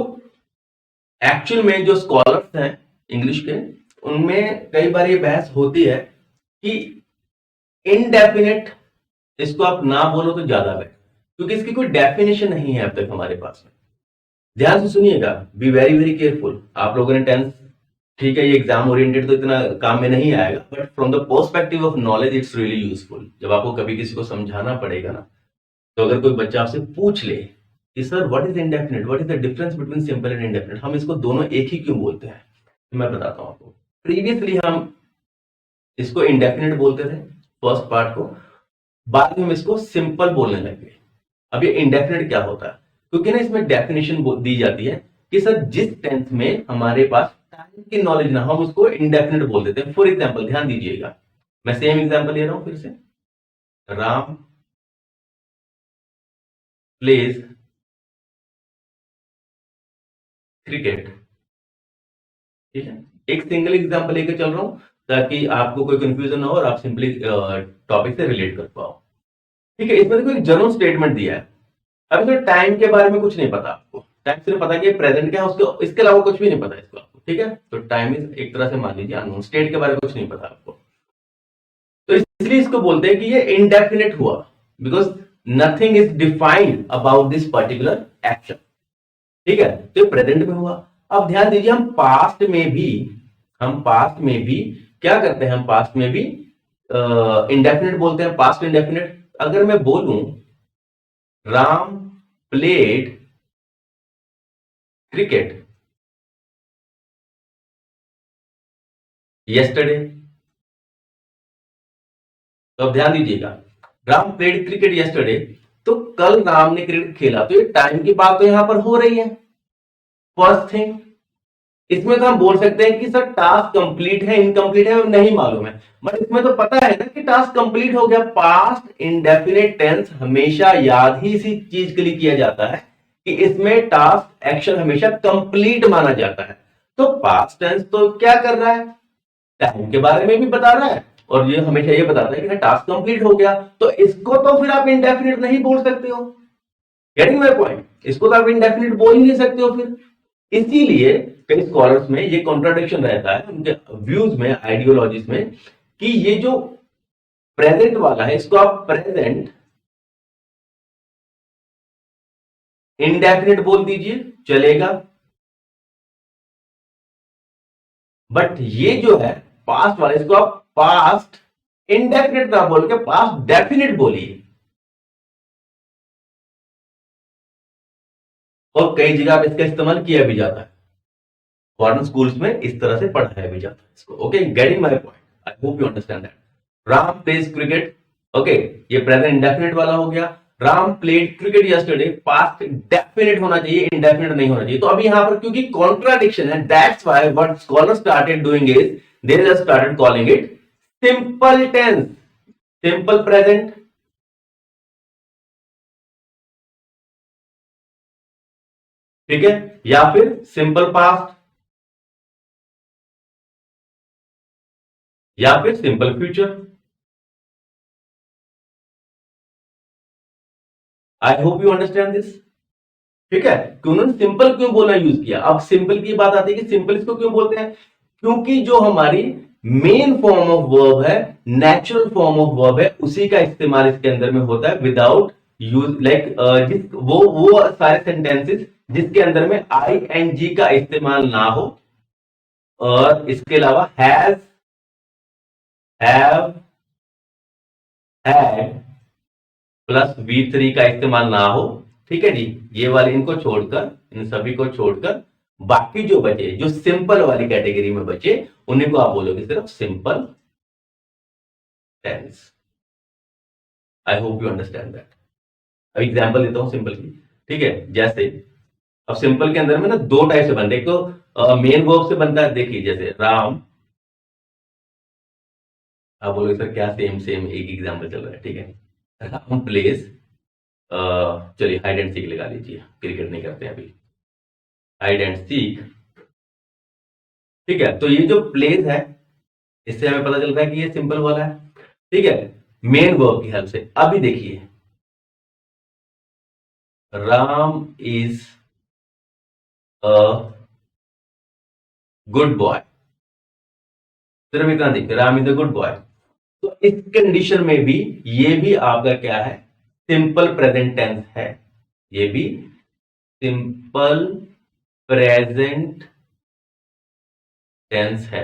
एक्चुअल में जो स्कॉलर्स हैं इंग्लिश के, उनमें कई बार ये बहस होती है कि इनडेफिनिट इसको आप ना बोलो तो ज्यादा बेटर, क्योंकि इसकी कोई डेफिनेशन नहीं है अब तक हमारे पास में। ध्यान से सुनिएगा, बी वेरी वेरी केयरफुल। आप लोगों ने टेंथ, ठीक है, ये एग्जाम ओरिएंटेड तो इतना काम में नहीं आएगा, but from the perspective of knowledge it's really useful. जब आपको कभी किसी को समझाना पड़ेगा ना, तो अगर कोई बच्चा आपसे पूछ ले कि sir what is indefinite, what is the difference between simple and indefinite, हम इसको दोनों एक ही क्यों बोलते हैं, तो मैं बताता हूं आपको। प्रीवियसली हम इसको इंडेफिनिट बोलते थे फर्स्ट पार्ट को, बाद में हम इसको सिंपल बोलने लगे। अब ये इंडेफिनिट क्या होता है, क्योंकि ना इसमें डेफिनेशन दी जाती है कि सर जिस टेंस में हमारे पास टाइम की नॉलेज ना, हम उसको इंडेफिनिट बोल देते हैं। फॉर एग्जाम्पल, ध्यान दीजिएगा, मैं सेम एग्जाम्पल ले रहा हूं फिर से। Ram plays cricket. ठीक है, एक सिंगल एग्जाम्पल लेके चल रहा हूं ताकि आपको कोई कंफ्यूजन ना हो और आप सिंपली टॉपिक से रिलेट कर पाओ। ठीक है, इसमें देखो एक जनरल स्टेटमेंट दिया है। अब इसमें टाइम के बारे में कुछ नहीं पता आपको, टाइम सिर्फ पता कि प्रेजेंट क्या है, उसके इसके अलावा कुछ भी नहीं पता इसको आपको। ठीक है, तो टाइम इज एक तरह से मान लीजिए अननोन, स्टेट के बारे में कुछ नहीं पता आपको, तो इसलिए इसको बोलते हैं कि ये इंडेफिनिट हुआ, because nothing is defined about this particular action. ठीक है, तो ये प्रेजेंट में हुआ। अब ध्यान दीजिए, हम पास्ट में भी क्या करते हैं, हम पास्ट में भी इंडेफिनिट बोलते हैं, पास्ट इंडेफिनिट। अगर मैं बोलूं राम प्लेड क्रिकेट यस्टरडे, तो अब ध्यान दीजिएगा, राम प्लेड क्रिकेट यस्टरडे, तो कल राम ने क्रिकेट खेला, तो ये टाइम की बात तो यहां पर हो रही है फर्स्ट थिंग। इसमें तो हम बोल सकते हैं कि सर टास्क कंप्लीट है इनकम्प्लीट है नहीं मालूम है, बट इसमें तो पता है ना कि टास्क कंप्लीट हो गया। पास्ट इंडेफिनिट टेंस हमेशा याद ही इसी चीज के लिए किया जाता है कि इसमें टास्क एक्शन हमेशा कंप्लीट माना जाता है। तो पास्ट टेंस तो क्या कर रहा है, टाइम के बारे में भी बता रहा है और ये हमेशा ये बताता है कि टास्क कंप्लीट हो गया, तो इसको तो फिर आप इंडेफिनिट नहीं बोल सकते हो। गेटिंग माय पॉइंट, इसको तो आप इंडेफिनिट बोल ही नहीं सकते हो फिर। इसीलिए कई स्कॉलर्स में ये कॉन्ट्राडिक्शन रहता है उनके व्यूज में, आइडियोलॉजीज में, कि ये जो प्रेजेंट वाला है इसको आप प्रेजेंट इंडेफिनिट बोल दीजिए चलेगा, बट ये जो है पास्ट वाला, इसको आप पास्ट इंडेफिनिट ना बोल के पास्ट डेफिनिट बोलिए। और कई जगह पे इसका इस्तेमाल किया भी जाता है, फॉरेन स्कूल्स में इस तरह से पढ़ाया भी जाता है इसको। Okay, getting my point, I hope you understand that. Ram plays cricket, okay, ये प्रेजेंट इंडेफिनिट वाला हो गया। Ram played cricket yesterday, past definite होना चाहिए, इंडेफिनिट नहीं होना चाहिए। तो अभी यहां पर क्योंकि कॉन्ट्राडिक्शन है, that's why what scholar started doing is they just started calling it simple tense, simple present. ठीक है, या फिर सिंपल पास्ट, या फिर simple future. I hope you understand this. ठीक है, कि उन्होंने सिंपल क्यों बोलना यूज किया। अब सिंपल की बात आती है कि सिंपल इसको क्यों बोलते हैं, क्योंकि जो हमारी मेन फॉर्म ऑफ वर्ब है, नेचुरल फॉर्म ऑफ वर्ब है, उसी का इस्तेमाल इसके अंदर में होता है विदाउट यूज लाइक जिस वो सारे सेंटेंसेस जिसके अंदर में आई एन जी का इस्तेमाल ना हो, और इसके अलावा has, have, had plus V3 का इस्तेमाल ना हो। ठीक है जी, ये वाले इनको छोड़कर, इन सभी को छोड़कर बाकी जो बचे, जो सिंपल वाली कैटेगरी में बचे, उन्हीं को आप बोलोगे सिर्फ simple tense. I hope you understand that. अब एग्जांपल देता हूं सिंपल की। ठीक है, जैसे अब सिंपल के अंदर में ना दो टाइप से बनते हैं। एक तो मेन वर्ब से बनता है, देखिए जैसे राम, आप बोलोगे सर क्या सेम सेम एक एग्जांपल चल रहा है। ठीक है, राम प्लेस, चलिए हाइड एंड सीक लगा लीजिए, क्रिकेट नहीं करते हैं अभी, हाइड एंड सीक। ठीक है, तो ये जो प्लेस है, इससे हमें पता चल रहा है कि ये सिंपल वाला है। ठीक है, मेन वर्ब की हेल्प से। अभी देखिए, Ram is a good boy, सिर्फ इतना देखिए, Ram is a good boy. तो इस कंडीशन में भी ये भी आपका क्या है, सिंपल प्रेजेंट टेंस है। ये भी सिंपल प्रेजेंट टेंस है।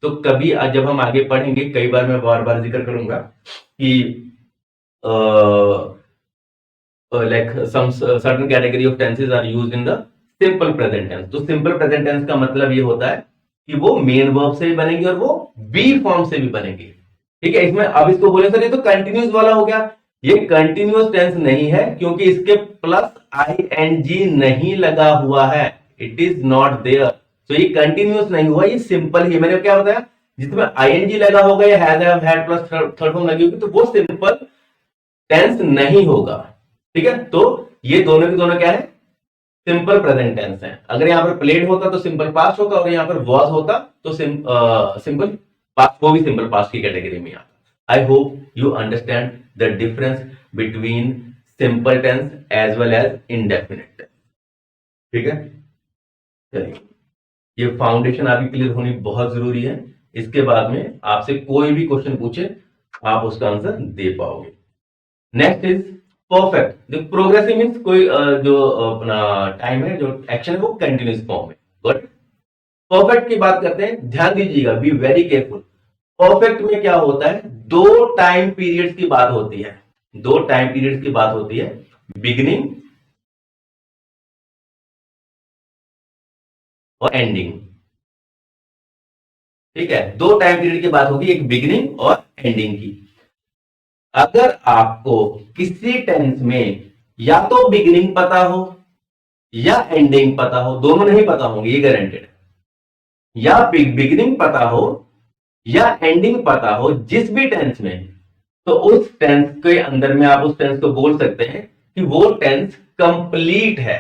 तो कभी जब हम आगे पढ़ेंगे, कई बार मैं बार बार जिक्र करूंगा कि like some certain category of tenses are used in the simple present tense. तो सिंपल प्रेजेंट टेंस का मतलब ये होता है कि वो मेन वर्ब से भी बनेगी और वो बी फॉर्म से भी बनेगी। ठीक है, इसमें अब इसको बोले सर ये तो कंटिन्यूस वाला हो गया। ये कंटिन्यूस टेंस नहीं है, क्योंकि इसके प्लस आई एन जी नहीं लगा हुआ है, इट इज नॉट देयर। तो ये कंटिन्यूस नहीं हुआ, ये सिंपल ही। मैंने क्या बताया, जिसमें आई एन जी लगा होगा या has had plus third form लगी होगी, तो वो सिंपल टेंस नहीं होगा। ठीक है, तो ये दोनों के दोनों क्या है, सिंपल प्रेजेंट टेंस है। अगर यहां पर प्लेड होता तो सिंपल पास्ट होता, और यहां पर वॉज होता तो सिंपल पास्ट, वो भी सिंपल पास्ट की कैटेगरी में आता। I hope you understand the difference between simple tense as well as indefinite tense. ठीक है, चलिए, ये फाउंडेशन आपकी क्लियर होनी बहुत जरूरी है। इसके बाद में आपसे कोई भी क्वेश्चन पूछे, आप उसका आंसर दे पाओगे। Next is perfect. जो प्रोग्रेसिव मीन्स कोई जो अपना टाइम है, जो एक्शन है, वो कंटिन्यूस फॉर्म में। बट परफेक्ट की बात करते हैं, ध्यान दीजिएगा, बी वेरी केयरफुल। परफेक्ट में क्या होता है, दो टाइम पीरियड्स की बात होती है। दो टाइम पीरियड्स की बात होती है, बिगिनिंग और एंडिंग। ठीक है, दो टाइम पीरियड की बात होगी, एक बिगिनिंग और एंडिंग की। अगर आपको किसी टेंस में या तो बिगिनिंग पता हो या एंडिंग पता हो, दोनों नहीं पता होंगे, ये गारंटेड है। या बिगिनिंग पता हो या एंडिंग पता हो जिस भी टेंस में, तो उस टेंस के अंदर में आप उस टेंस को बोल सकते हैं कि वो टेंस कंप्लीट है।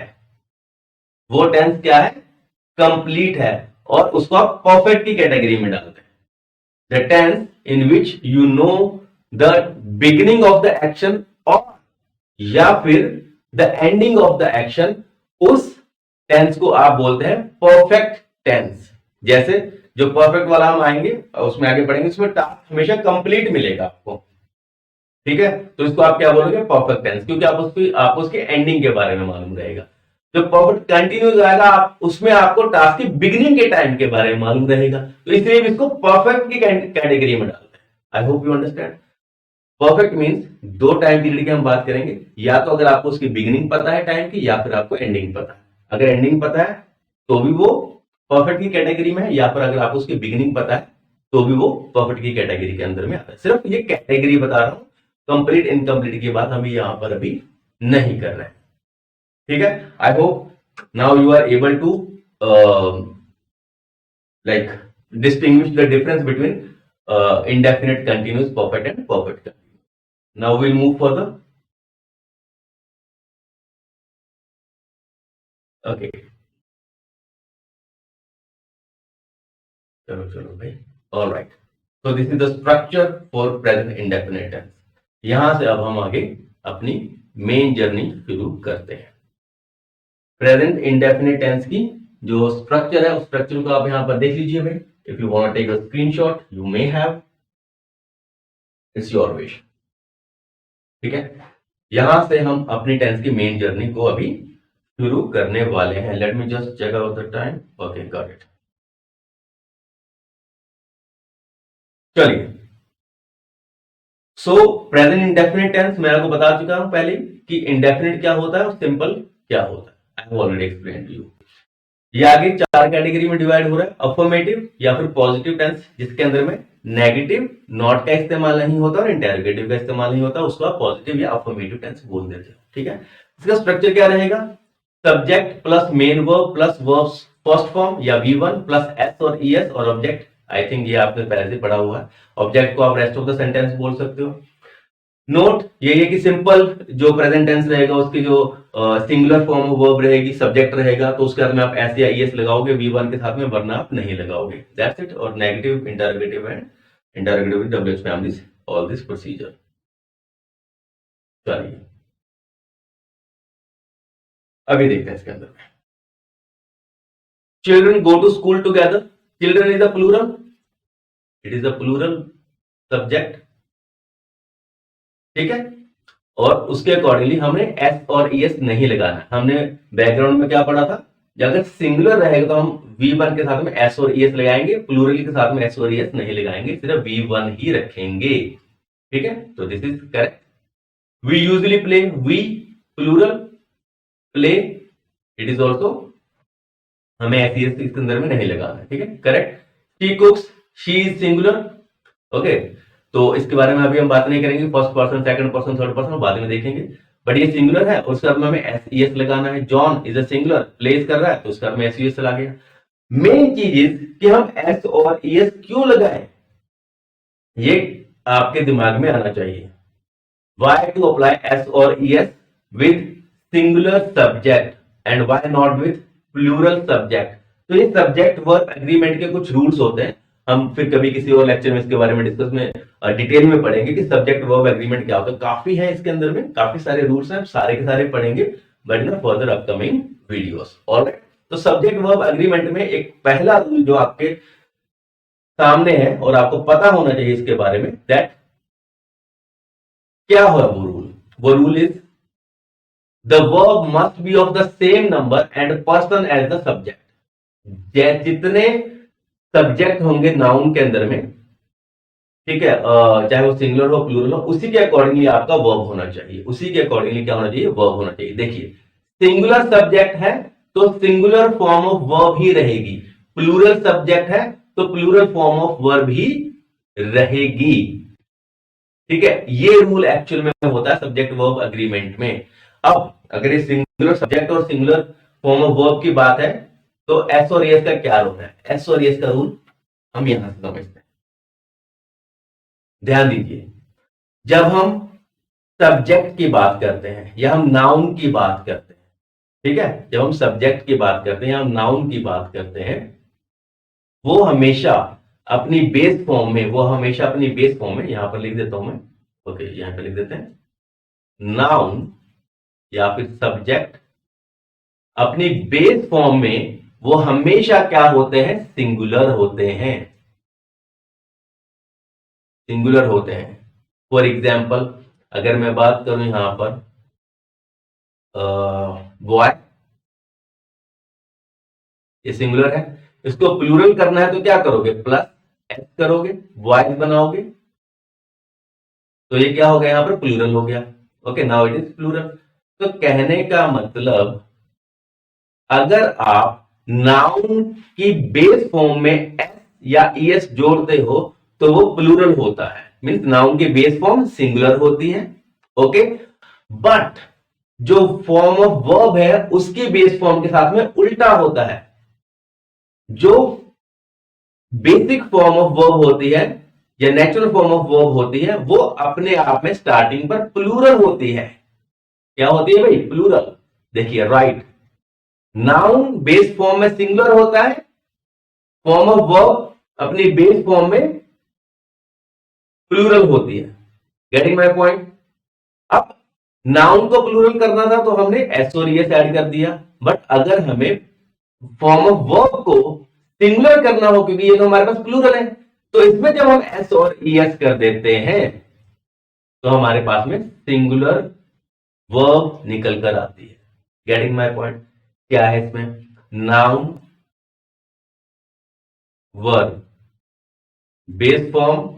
वो टेंस क्या है, कंप्लीट है, और उसको आप परफेक्ट की कैटेगरी में डालते हैं। The tense in which you know the beginning of the action, और या फिर the ending of the action, उस टेंस को आप बोलते हैं परफेक्ट टेंस। जैसे जो परफेक्ट वाला हम आएंगे, उसमें आगे पढ़ेंगे, उसमें टास्क हमेशा कंप्लीट मिलेगा आपको। ठीक है, तो इसको आप क्या बोलोगे, परफेक्ट टेंस, क्योंकि आप उसके एंडिंग के बारे में मालूम रहेगा। जो परफेक्ट कंटिन्यूस आएगा, आप उसमें आपको टास्क की बिगिनिंग के टाइम के बारे में मालूम रहेगा, तो इसलिए इसको परफेक्ट की कैटेगरी में डालते हैं। I hope you understand. Perfect means दो टाइम पीरियड की हम बात करेंगे, या तो अगर आपको उसकी बिगिनिंग पता है टाइम की, या फिर आपको एंडिंग पता है। अगर एंडिंग पता है तो भी वो परफेक्ट की कैटेगरी में है, या फिर अगर आपको उसकी बिगिनिंग पता है तो भी वो परफेक्ट की कैटेगरी के अंदर में आता है। सिर्फ ये कैटेगरी बता रहा हूं, कंप्लीट इनकम्प्लीट की बात हम यहां पर अभी नहीं कर रहे हैं। ठीक है, I hope now you are able to like distinguish the difference between indefinite continuous perfect and perfect continuous. Now we'll move further. Okay, चलो चलो भाई, all right. So this is the structure for present indefinite tense. यहां से अब हम आगे अपनी main journey शुरू करते हैं। प्रेजेंट इंडेफिनिट टेंस की जो स्ट्रक्चर है, उस स्ट्रक्चर को आप यहां पर देख लीजिए भाई। If you want to take a screenshot, you may have. It's your wish. ठीक है, यहां से हम अपनी टेंस की मेन जर्नी को अभी शुरू करने वाले हैं. Let me just check out the time. Okay, got it. चलिए, सो प्रेजेंट इंडेफिनिट टेंस मैं आपको बता चुका हूं पहले कि इंडेफिनिट क्या होता है और सिंपल क्या होता है. I have already explain to you. ये आगे 4 कैटेगरी में डिवाइड हो रहा है. अफर्मेटिव या फिर पॉजिटिव टेंस, जिसके अंदर में नेगेटिव नॉट का इस्तेमाल नहीं होता और इंटेरोगेटिव का इस्तेमाल नहीं होता, उसको आप पॉजिटिव या अफर्मेटिव टेंस बोल देते हो. ठीक है, इसका स्ट्रक्चर क्या रहेगा? Subject plus main verb plus verb first form या V1 प्लस S और ES और ऑब्जेक्ट. आई थिंक ये आपने पहले से पढ़ा हुआ है. ऑब्जेक्ट को आप रेस्ट ऑफ द सेंटेंस बोल सकते हो. नोट ये है कि सिंपल जो प्रेजेंट टेंस रहेगा उसकी जो सिंगुलर फॉर्म ऑफ वर्ब रहेगी, सब्जेक्ट रहेगा, तो उसके बाद में आप एस या ES लगाओगे V1 के साथ में, वरना आप नहीं लगाओगे. That's it. और negative, interrogative and interrogative with WH families, all this procedure. चलिए अभी देखते हैं इसके अंदर में. Children go to school together. Children is a plural. It is a plural subject. ठीक है, और उसके अकॉर्डिंगली हमने S और ES नहीं लगाना. हमने बैकग्राउंड में क्या पढ़ा था? अगर सिंगुलर रहेगा तो हम V1 के साथ में S और ES लगाएंगे, प्लूरल के साथ में S और ES नहीं लगाएंगे, सिर्फ V1 ही रखेंगे. ठीक है, तो this is correct. We usually play. We plural, play, it is also, हमें SES इसके अंदर में नहीं लगाना. ठीक है, correct. She cooks, she is singular. Okay, तो इसके बारे में अभी हम बात नहीं करेंगे. First person, second person, third person बाद में देखेंगे. बट ये सिंगुलर है और उसके बाद में हमें SES लगाना है. John is a singular, place कर रहा है, तो उसके बाद में SES लगा गया. मेन चीज इज कि हम S और ES क्यों लगाएं, ये आपके दिमाग में आना चाहिए. वाई टू अप्लाई S और ES with singular subject and why not with plural subject. तो ये सब्जेक्ट वर्ब एग्रीमेंट के कुछ रूल्स होते हैं. हम फिर कभी किसी और लेक्चर में इसके बारे में डिस्कस में डिटेल में पढ़ेंगे कि सब्जेक्ट वर्ब एग्रीमेंट क्या होता है. काफी है इसके अंदर में, काफी सारे रूल्स हैं, सारे के सारे पढ़ेंगे but in further upcoming videos. Alright, तो सब्जेक्ट वर्ब एग्रीमेंट में एक पहला रूल जो आपके सामने है और आपको पता होना चाहिए इसके बारे में, दैट क्या हो वो रूल. वो rule is the verb must be of the same number and person as the subject. जितने सब्जेक्ट होंगे नाउन के अंदर में, ठीक है, चाहे वो सिंगुलर हो प्लूरल हो, उसी के अकॉर्डिंगली आपका वर्ब होना चाहिए. उसी के अकॉर्डिंगली क्या होना चाहिए? वर्ब होना चाहिए. देखिए, सिंगुलर सब्जेक्ट है तो सिंगुलर फॉर्म ऑफ वर्ब ही रहेगी. प्लूरल सब्जेक्ट है तो प्लूरल फॉर्म ऑफ वर्ब ही रहेगी. ठीक है, ये रूल एक्चुअल में होता है सब्जेक्ट वर्ब एग्रीमेंट में. अब अगर ये सिंगुलर सब्जेक्ट और सिंगुलर फॉर्म ऑफ वर्ब की बात है तो S और ES का क्या रोल है? S और ES का रूल हम यहां से समझते हैं. ध्यान दीजिए, जब हम सब्जेक्ट की बात करते हैं या हम नाउन की बात करते हैं, ठीक है, जब हम सब्जेक्ट की बात करते हैं या हम नाउन की बात करते हैं, वो हमेशा अपनी बेस फॉर्म में, यहां पर लिख देता हूं मैं. ओके, यहां पर लिख देते हैं. नाउन या फिर सब्जेक्ट अपनी बेस फॉर्म में वो हमेशा क्या होते हैं? सिंगुलर होते हैं. सिंगुलर होते हैं. फॉर एग्जाम्पल अगर मैं बात करूं यहां पर बॉय, ये सिंगुलर है, इसको प्लूरल करना है तो क्या करोगे? प्लस S करोगे, बॉयज बनाओगे, तो ये क्या हो गया? यहां पर प्लूरल हो गया. Okay, now it is plural. तो कहने का मतलब, अगर आप नाउन की बेस फॉर्म में S या ES जोड़ते हो तो वो प्लूरल होता है. मीन्स नाउन की बेस फॉर्म सिंगुलर होती है. ओके, बट जो फॉर्म ऑफ वर्ब है उसकी बेस फॉर्म के साथ में उल्टा होता है. जो बेसिक फॉर्म ऑफ वर्ब होती है या नेचुरल फॉर्म ऑफ वर्ब होती है, वो अपने आप में स्टार्टिंग पर प्लूरल होती है. क्या होती है भाई? प्लूरल. देखिए, राइट, नाउन बेस फॉर्म में सिंगुलर होता है, फॉर्म ऑफ वर्ब अपनी बेस फॉर्म में प्लूरल होती है. Getting my point? अब नाउन को प्लूरल करना था तो हमने S और ES ऐड कर दिया. बट अगर हमें फॉर्म ऑफ वर्ब को सिंगुलर करना हो, क्योंकि ये तो हमारे पास प्लूरल है, तो इसमें जब हम एस और ईएस कर देते हैं तो हमारे पास में सिंगुलर वर्ब निकल कर आती है। Getting my point? क्या है इसमें? Noun verb base form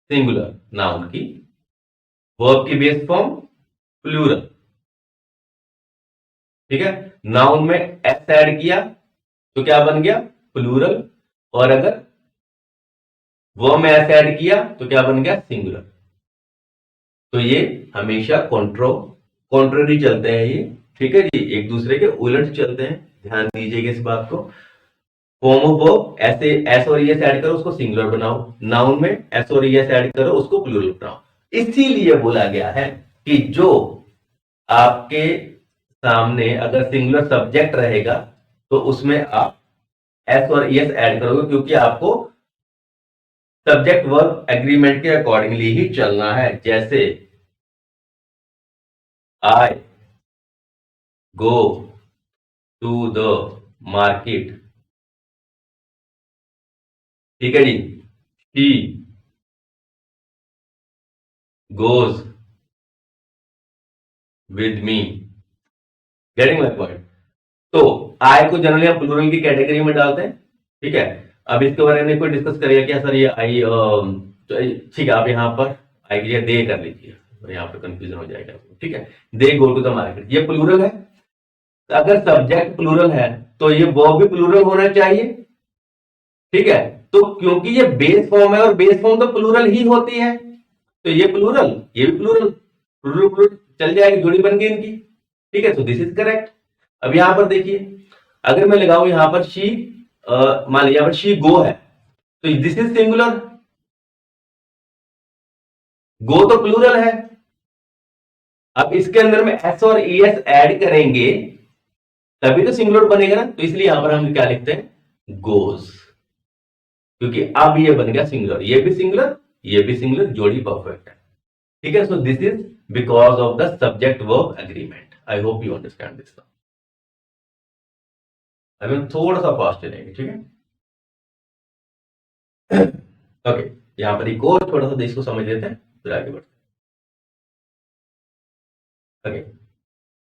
singular, noun की, वर्ब की बेस फॉर्म प्लूरल। ठीक है, नाउन में एस ऐड किया तो क्या बन गया? प्लूरल। और अगर वर्ब में एस ऐड किया तो क्या बन गया? सिंगुलर। तो ये हमेशा कॉन्ट्ररी चलते हैं ये। ठीक है जी, एक दूसरे के उलट चलते हैं, ध्यान दीजिएगा इस बात को। फॉर्म ऑफ वर्ब ऐसे एस और ईएस ऐड करो उसको सिंगुलर बनाओ, नाउन में एस और ईएस ऐड करो उसको प्लूरल बनाओ। इसीलिए बोला गया है कि जो आपके सामने अगर सिंगुलर सब्जेक्ट रहेगा तो उसमें आप एस और ईएस ऐड करोगे, क्योंकि आपको सब्जेक्ट वर्ब एग्रीमेंट के अकॉर्डिंगली ही चलना है। जैसे I go to the market, ठीक है जी, she goes with me. Getting my point? तो आई को जनरली हम प्लूरल की कैटेगरी में डालते हैं। ठीक है, अब इसके बारे में कोई डिस्कस करेगा क्या सर? ये आई, ठीक है, आप यहाँ पर आई के लिए दे कर लीजिए, तो यहाँ पे कंफ्यूजन हो जाएगा। ठीक है, दे गो टू द मार्केट, ये प्लूरल है। अगर सब्जेक्ट प्लूरल है तो ये वर्ब भी प्लूरल होना चाहिए। ठीक है, तो क्योंकि ये बेस फॉर्म है और बेस फॉर्म तो प्लूरल ही होती है, तो ये प्लूरल, ये भी प्लूरल, प्लूरल प्लूरल चल जाएगी, जोड़ी बन गई इनकी। ठीक है, तो दिस इज करेक्ट। अब यहां पर देखिए, अगर मैं लगाऊं यहां पर शी, मान लीजिए यहां पर शी गो है, तो दिस इज सिंगुलर, गो तो प्लूरल है। अब इसके अंदर में एस और ईएस ऐड करेंगे तभी तो सिंगुलर बनेगा ना, तो इसलिए यहां पर हम क्या लिखते हैं? गोज, क्योंकि अब ये बन गया सिंगुलर, ये भी सिंगुलर, ये भी सिंगुलर, जोड़ी परफेक्ट है। ठीक है, so this is because of the subject verb agreement. I hope you understand this. I mean थोड़ा सा फास्ट चलेंगे। ठीक है, ओके, यहां पर एक और थोड़ा सा इसको समझ लेते हैं फिर आगे बढ़ते हैं। Okay,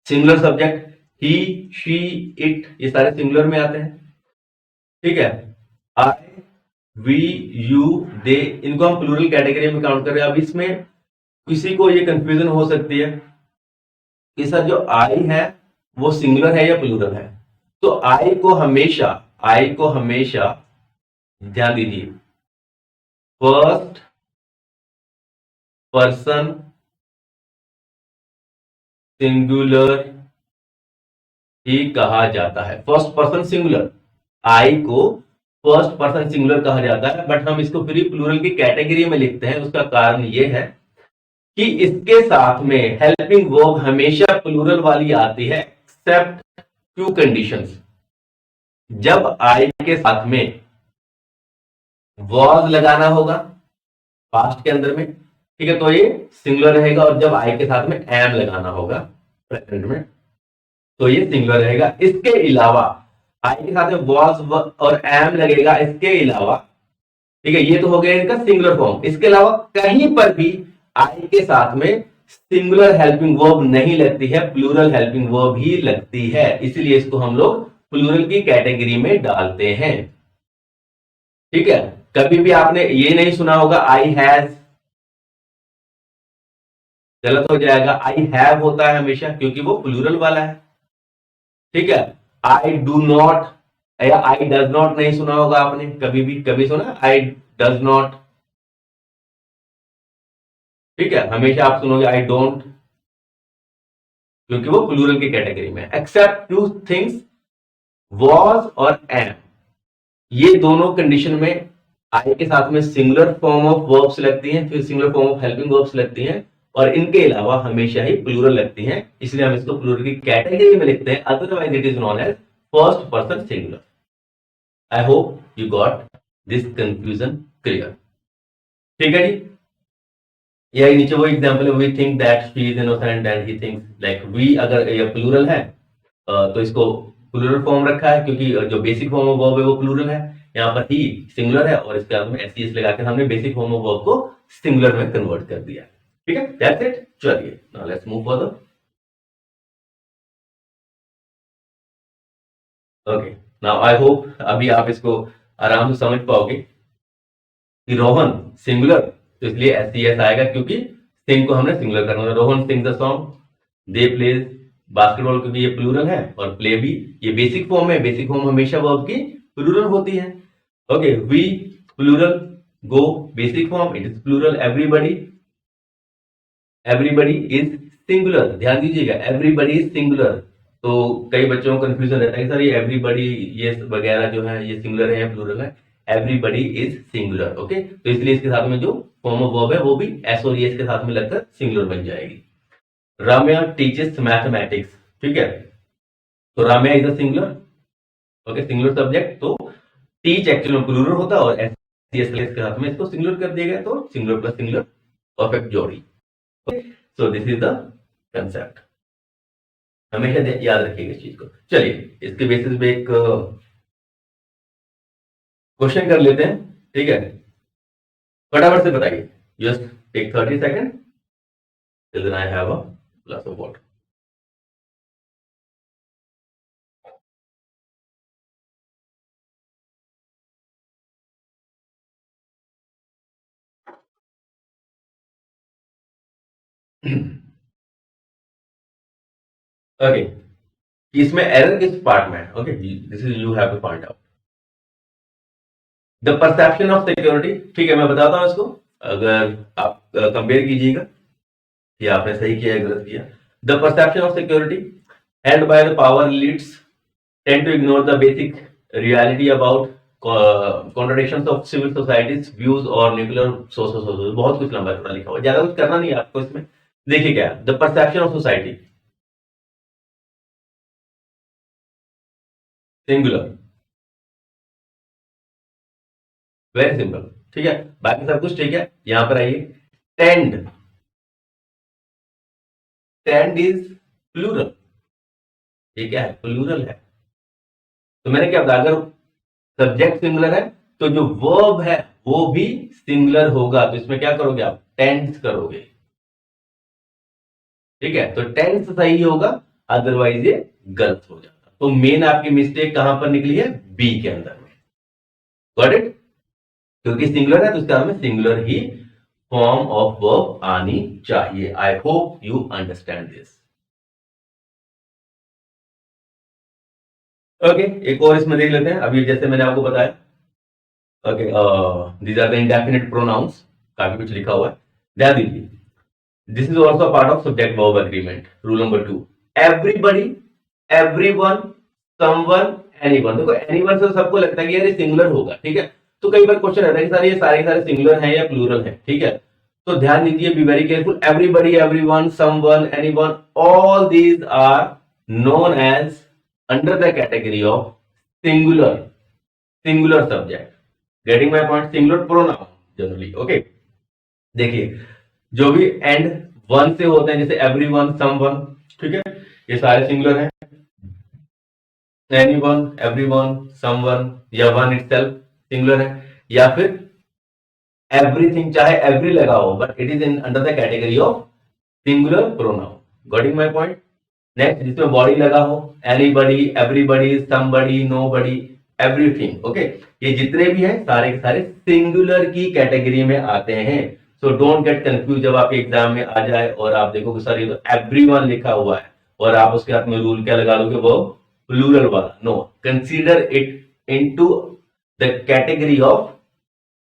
singular subject he, she, it, ये सारे सिंगुलर में आते हैं। ठीक है, आई, वी, यू, दे, इनको हम प्लूरल कैटेगरी में काउंट कर रहे हैं। अब इसमें किसी को ये कंफ्यूजन हो सकती है कि सर जो आई है वो सिंगुलर है या प्लूरल है। तो आई को हमेशा ध्यान दीजिए, फर्स्ट पर्सन सिंगुलर ही कहा जाता है। फर्स्ट पर्सन सिंगुलर, आई को फर्स्ट पर्सन सिंगुलर कहा जाता है, बट हम इसको फिर प्लूरल की कैटेगरी में लिखते हैं। उसका कारण यह है कि इसके साथ में हेल्पिंग वर्ब हमेशा प्लूरल वाली आती है, एक्सेप्ट टू कंडीशंस। जब आई के साथ में वॉज लगाना होगा पास्ट के अंदर में, ठीक है, तो ये सिंगुलर रहेगा, और जब आई के साथ में एम लगाना होगा प्रेजेंट में तो ये सिंगुलर रहेगा। इसके अलावा आई के साथ में वॉज और एम लगेगा, इसके अलावा, ठीक है, ये तो हो गया इनका सिंगुलर फॉर्म। इसके अलावा कहीं पर भी आई के साथ में सिंगुलर हेल्पिंग वर्ब नहीं लगती है, प्लूरल हेल्पिंग वर्ब ही लगती है, इसलिए इसको हम लोग प्लूरल की कैटेगरी में डालते हैं। ठीक है, कभी भी आपने ये नहीं सुना होगा आई हैज, गलत हो जाएगा। आई हैव होता है हमेशा, क्योंकि वो प्लूरल वाला है। ठीक है, आई डू नॉट या आई डज नॉट नहीं सुना होगा आपने कभी भी, कभी सुना आई डज नॉट? ठीक है, हमेशा आप सुनोगे आई डोंट, क्योंकि वो प्लूरल की कैटेगरी में। एक्सेप्ट टू थिंग्स, वॉज और एम, ये दोनों कंडीशन में आई के साथ में सिंगुलर फॉर्म ऑफ वर्ब्स लगती हैं, फिर singular form of helping verbs लगती हैं, और इनके अलावा हमेशा ही प्लूरल लगती हैं, इसलिए हम इसको प्लूरल की कैटेगरी में लिखते हैं। Otherwise it is known as first person singular. I hope you got this confusion clear. ठीक है जी, यही नीचे वो एग्जांपल है, we think that she is innocent and he thinks like we. अगर ये प्लूरल है तो इसको प्लूरल फॉर्म रखा है क्योंकि जो बेसिक फॉर्म ऑफ वर्ब है वो प्लूरल है, यहाँ पर ही सिंगुलर है और इसके बाद में एस लगाकर हमने बेसिक फॉर्म ऑफ वर्ब को सिंगुलर में कन्वर्ट कर दिया। ठीक है, दैट्स इट। चलिए now let's move further. Okay, now I hope अभी आप इसको आराम से समझ पाओगे कि रोहन सिंगुलर, तो इसलिए एस आएगा क्योंकि सिंग को हमने सिंगुलर करना है। Rohan sing the song, they plays basketball, क्योंकि ये प्लूरल है, और प्ले भी ये बेसिक फॉर्म है, बेसिक फॉर्म हमेशा वर्ब की प्लूरल होती है। Okay, we plural, go basic form it is plural, everybody, everybody is singular, ध्यान दीजिएगा एवरीबॉडी इज सिंगुलर। तो कई बच्चों को कंफ्यूजन रहता है सर ये एवरीबॉडी ये वगैरह जो है ये सिंगुलर है या प्लूरल है, एवरीबॉडी इज सिंगुलर। ओके, तो इसलिए इसके साथ में जो फॉर्म ऑफ वर्ब है वो भी एस और एस के साथ में लगकर सिंगुलर बन जाएगी। राम्या टीचेस मैथमेटिक्स, ठीक है, तो Ramya is a singular, okay singular subject, तो टीच एक्चुअली में प्लूरल होता है और एस के साथ में इसको सिंगुलर कर दिया गया, तो सिंगुलर प्लस सिंगुलर परफेक्ट जोड़ी। So this is the concept, हमेशा याद रखिएगा इस चीज को। चलिए इसके बेसिस पे एक क्वेश्चन कर लेते हैं, ठीक है, फटाफट से बताइए, just take 30 second till then I have a glass of water. Okay, इसमें एरर किस पार्ट में है? Okay, this is you have to find out the perception of security. ठीक है, मैं बताता हूं इसको, अगर आप कंपेयर कीजिएगा कि आपने सही किया या गलत किया। The perception of security held by the power elites tend to ignore the basic reality about contradictions of civil society's views or nuclear sources। बहुत कुछ लंबा चौड़ा लिखा हुआ, ज्यादा कुछ करना नहीं है आपको इसमें। देखिए क्या, the perception of society singular, very simple, ठीक है, बाकी सब कुछ ठीक है। यहां पर आइए, टेंड, टेंड इज प्लूरल, ये क्या है? प्लूरल है। तो मैंने क्या बताया, अगर सब्जेक्ट सिंगुलर है तो जो वर्ब है वो भी सिंगुलर होगा, तो इसमें क्या करोगे आप? टेंस करोगे, ठीक है, तो टेंस सही होगा, अदरवाइज ये गलत हो जाता। तो मेन आपकी मिस्टेक कहां पर निकली है? बी के अंदर में, गॉट इट, क्योंकि सिंगुलर है तो इसका हमें singular he form of verb आनी चाहिए। आई hope you understand this. Okay, एक और इसमें देख लेते हैं, अभी जैसे मैंने आपको बताया, okay, these are the indefinite pronouns, काफी कुछ लिखा हुआ है, ध्यान दीजिए। This is also part of subject verb agreement, rule number 2, everybody, everyone, someone, anyone. देखो एनीवन से सबको लगता है कि यार ये सिंगुलर होगा, ठीक है, तो कई बार क्वेश्चन रहता है कि सर ये सारे सारे सिंगुलर हैं या प्लूरल हैं, ठीक है, तो ध्यान दीजिए, be very careful, everybody, everyone, someone, anyone, all these are known as under the category of singular, singular subject, getting my point, singular pronoun generally, okay। देखिए जो भी एंड वन से होते हैं, जैसे एवरीवन, समवन, ठीक है, ये सारे सिंगुलर हैं, एनीवन, एवरीवन, समवन, या वन इटसेल्फ सिंगुलर है, या फिर एवरीथिंग, चाहे एवरी लगा हो, but it is in under the category of singular pronoun, getting my point. Next, जिसमें बॉडी लगा हो, anybody, everybody, somebody, nobody, everything, okay, ये जितने भी हैं सारे के सारे सिंगुलर की कैटेगरी में आते हैं। सो डोंट गेट कंफ्यूज, जब आपके एग्जाम में आ जाए और आप देखो कि सर ये तो एवरीवन लिखा हुआ है और आप उसके हाथ में रूल क्या लगा लोगे, वो प्लूरल वाला। No, consider it into the category of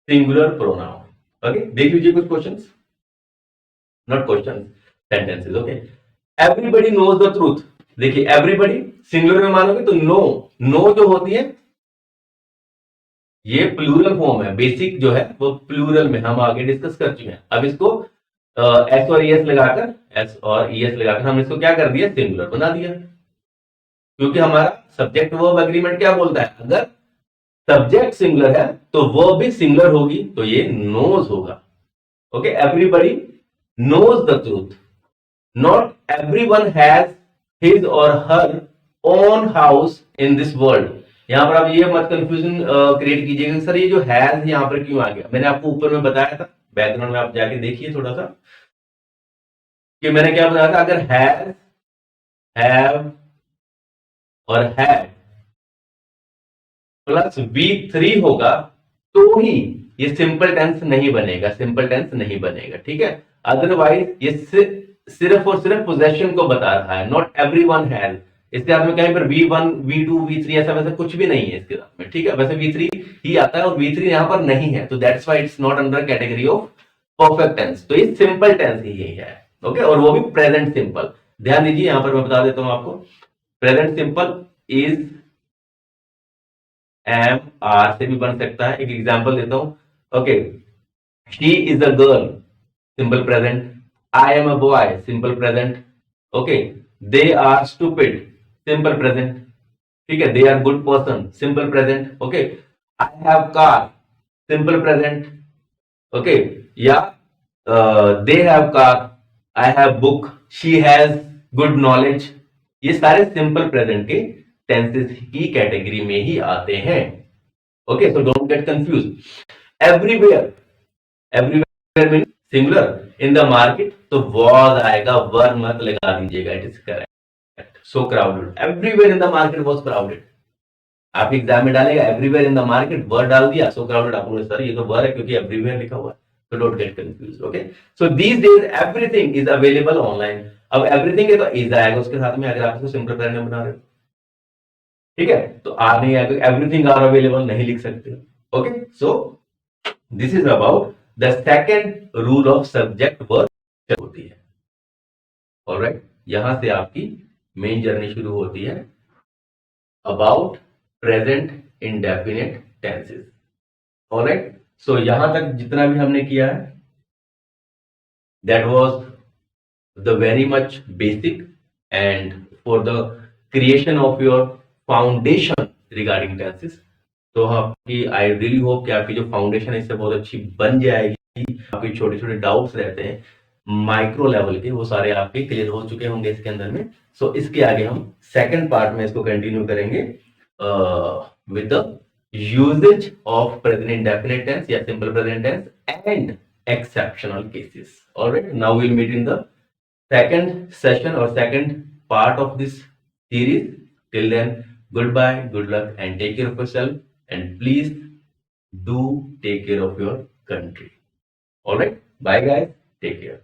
singular pronoun. Okay, देख लीजिए कुछ questions, not questions, sentences, okay. Everybody knows the truth, देखिए एवरीबडी सिंगुलर में मानोगे तो नो, नो जो होती है ये प्लूरल फॉर्म है, बेसिक जो है वो प्लूरल में हम आगे डिस्कस कर चुके हैं। अब इसको एस और ईएस लगाकर, एस और ईएस लगाकर हमने इसको क्या कर दिया? सिंगुलर बना दिया, क्योंकि हमारा सब्जेक्ट वर्ब एग्रीमेंट क्या बोलता है, अगर सब्जेक्ट सिंगुलर है तो वर्ब भी सिंगुलर होगी, तो ये नोज होगा। Okay, everybody knows the truth, not everyone has his or her own house in this world. यहाँ पर आप ये मत कंफ्यूजन क्रिएट कीजिएगा सर ये जो हैज यहाँ पर क्यों आ गया। मैंने आपको ऊपर में बताया था, बैकग्राउंड में आप जाके देखिए थोड़ा सा, कि मैंने क्या बताया था, अगर हैज, हैव और हैड प्लस V3 होगा तो ही ये सिंपल टेंस नहीं बनेगा, सिंपल टेंस नहीं बनेगा, ठीक है। अदरवाइज ये सिर्फ और सिर्फ पोजेशन को बता रहा है, नॉट एवरीवन हैज। इसके साथ में कहीं पर V1 V2 V3 ऐसा वैसा कुछ भी नहीं है इसके साथ में, ठीक है। वैसे V3 ही आता है और V3 यहां पर नहीं है, तो that's why it's not under category of perfect tense. तो ये सिंपल टेंस ही है, ओके, और वो भी प्रेजेंट सिंपल। ध्यान दीजिए, यहां पर मैं बता देता हूं आपको, present simple is, am are से भी बन सकता है। एक एग्जांपल देता हूं, okay, she is a girl, simple present. I am a boy, simple present. Okay, they are stupid, simple present, ठीक है। They are good person, simple present. Okay, I have car, simple present. Okay, या they have car, I have book, she has good knowledge. ये सारे simple present के tenses की category में ही आते हैं। Okay, so don't get confuse. Everywhere, everywhere mean singular, in the market तो was आएगा, वर मत लगा दीजिएगा, it is correct. So crowded, everywhere in the market was crowded. आप एग्जाम में डालेगा एवरीवेयर इन द मार्केट, वर डाल दिया, सो क्राउडेड। आप बोले सर ये तो वर है क्योंकि एवरीवेयर लिखा हुआ है, so don't get confused, okay? So these days everything is available online। अब everything है तो is आएगा उसके साथ में, अगर आप इसको सिंपल प्रेजेंट में बना रहे हो, ठीक है। तो आर नहीं आएगा, एवरीथिंग आर अवेलेबल नहीं लिख सकते, okay. So this is about the second rule of subject verb होती है, ऑलराइट। यहां से आपकी मेन जर्नी शुरू होती है about present indefinite tenses, alright. So यहां तक जितना भी हमने किया है, that was the very much basic, and for the creation of your foundation regarding tenses। तो आपकी आई रियली होप कि आपकी जो फाउंडेशन है इससे बहुत अच्छी बन जाएगी। आपके छोटे छोटे डाउट्स रहते हैं माइक्रो लेवल के, वो सारे आपके क्लियर हो चुके होंगे इसके अंदर में। सो इसके आगे हम सेकंड पार्ट में इसको कंटिन्यू करेंगे with the usages of present indefinite tense या simple present tense and exceptional cases। All right, now we'll meet in the second session or second part of this series। Till then, goodbye, good luck, and take care of yourself, and please do take care of your country। All right, bye guys, take care।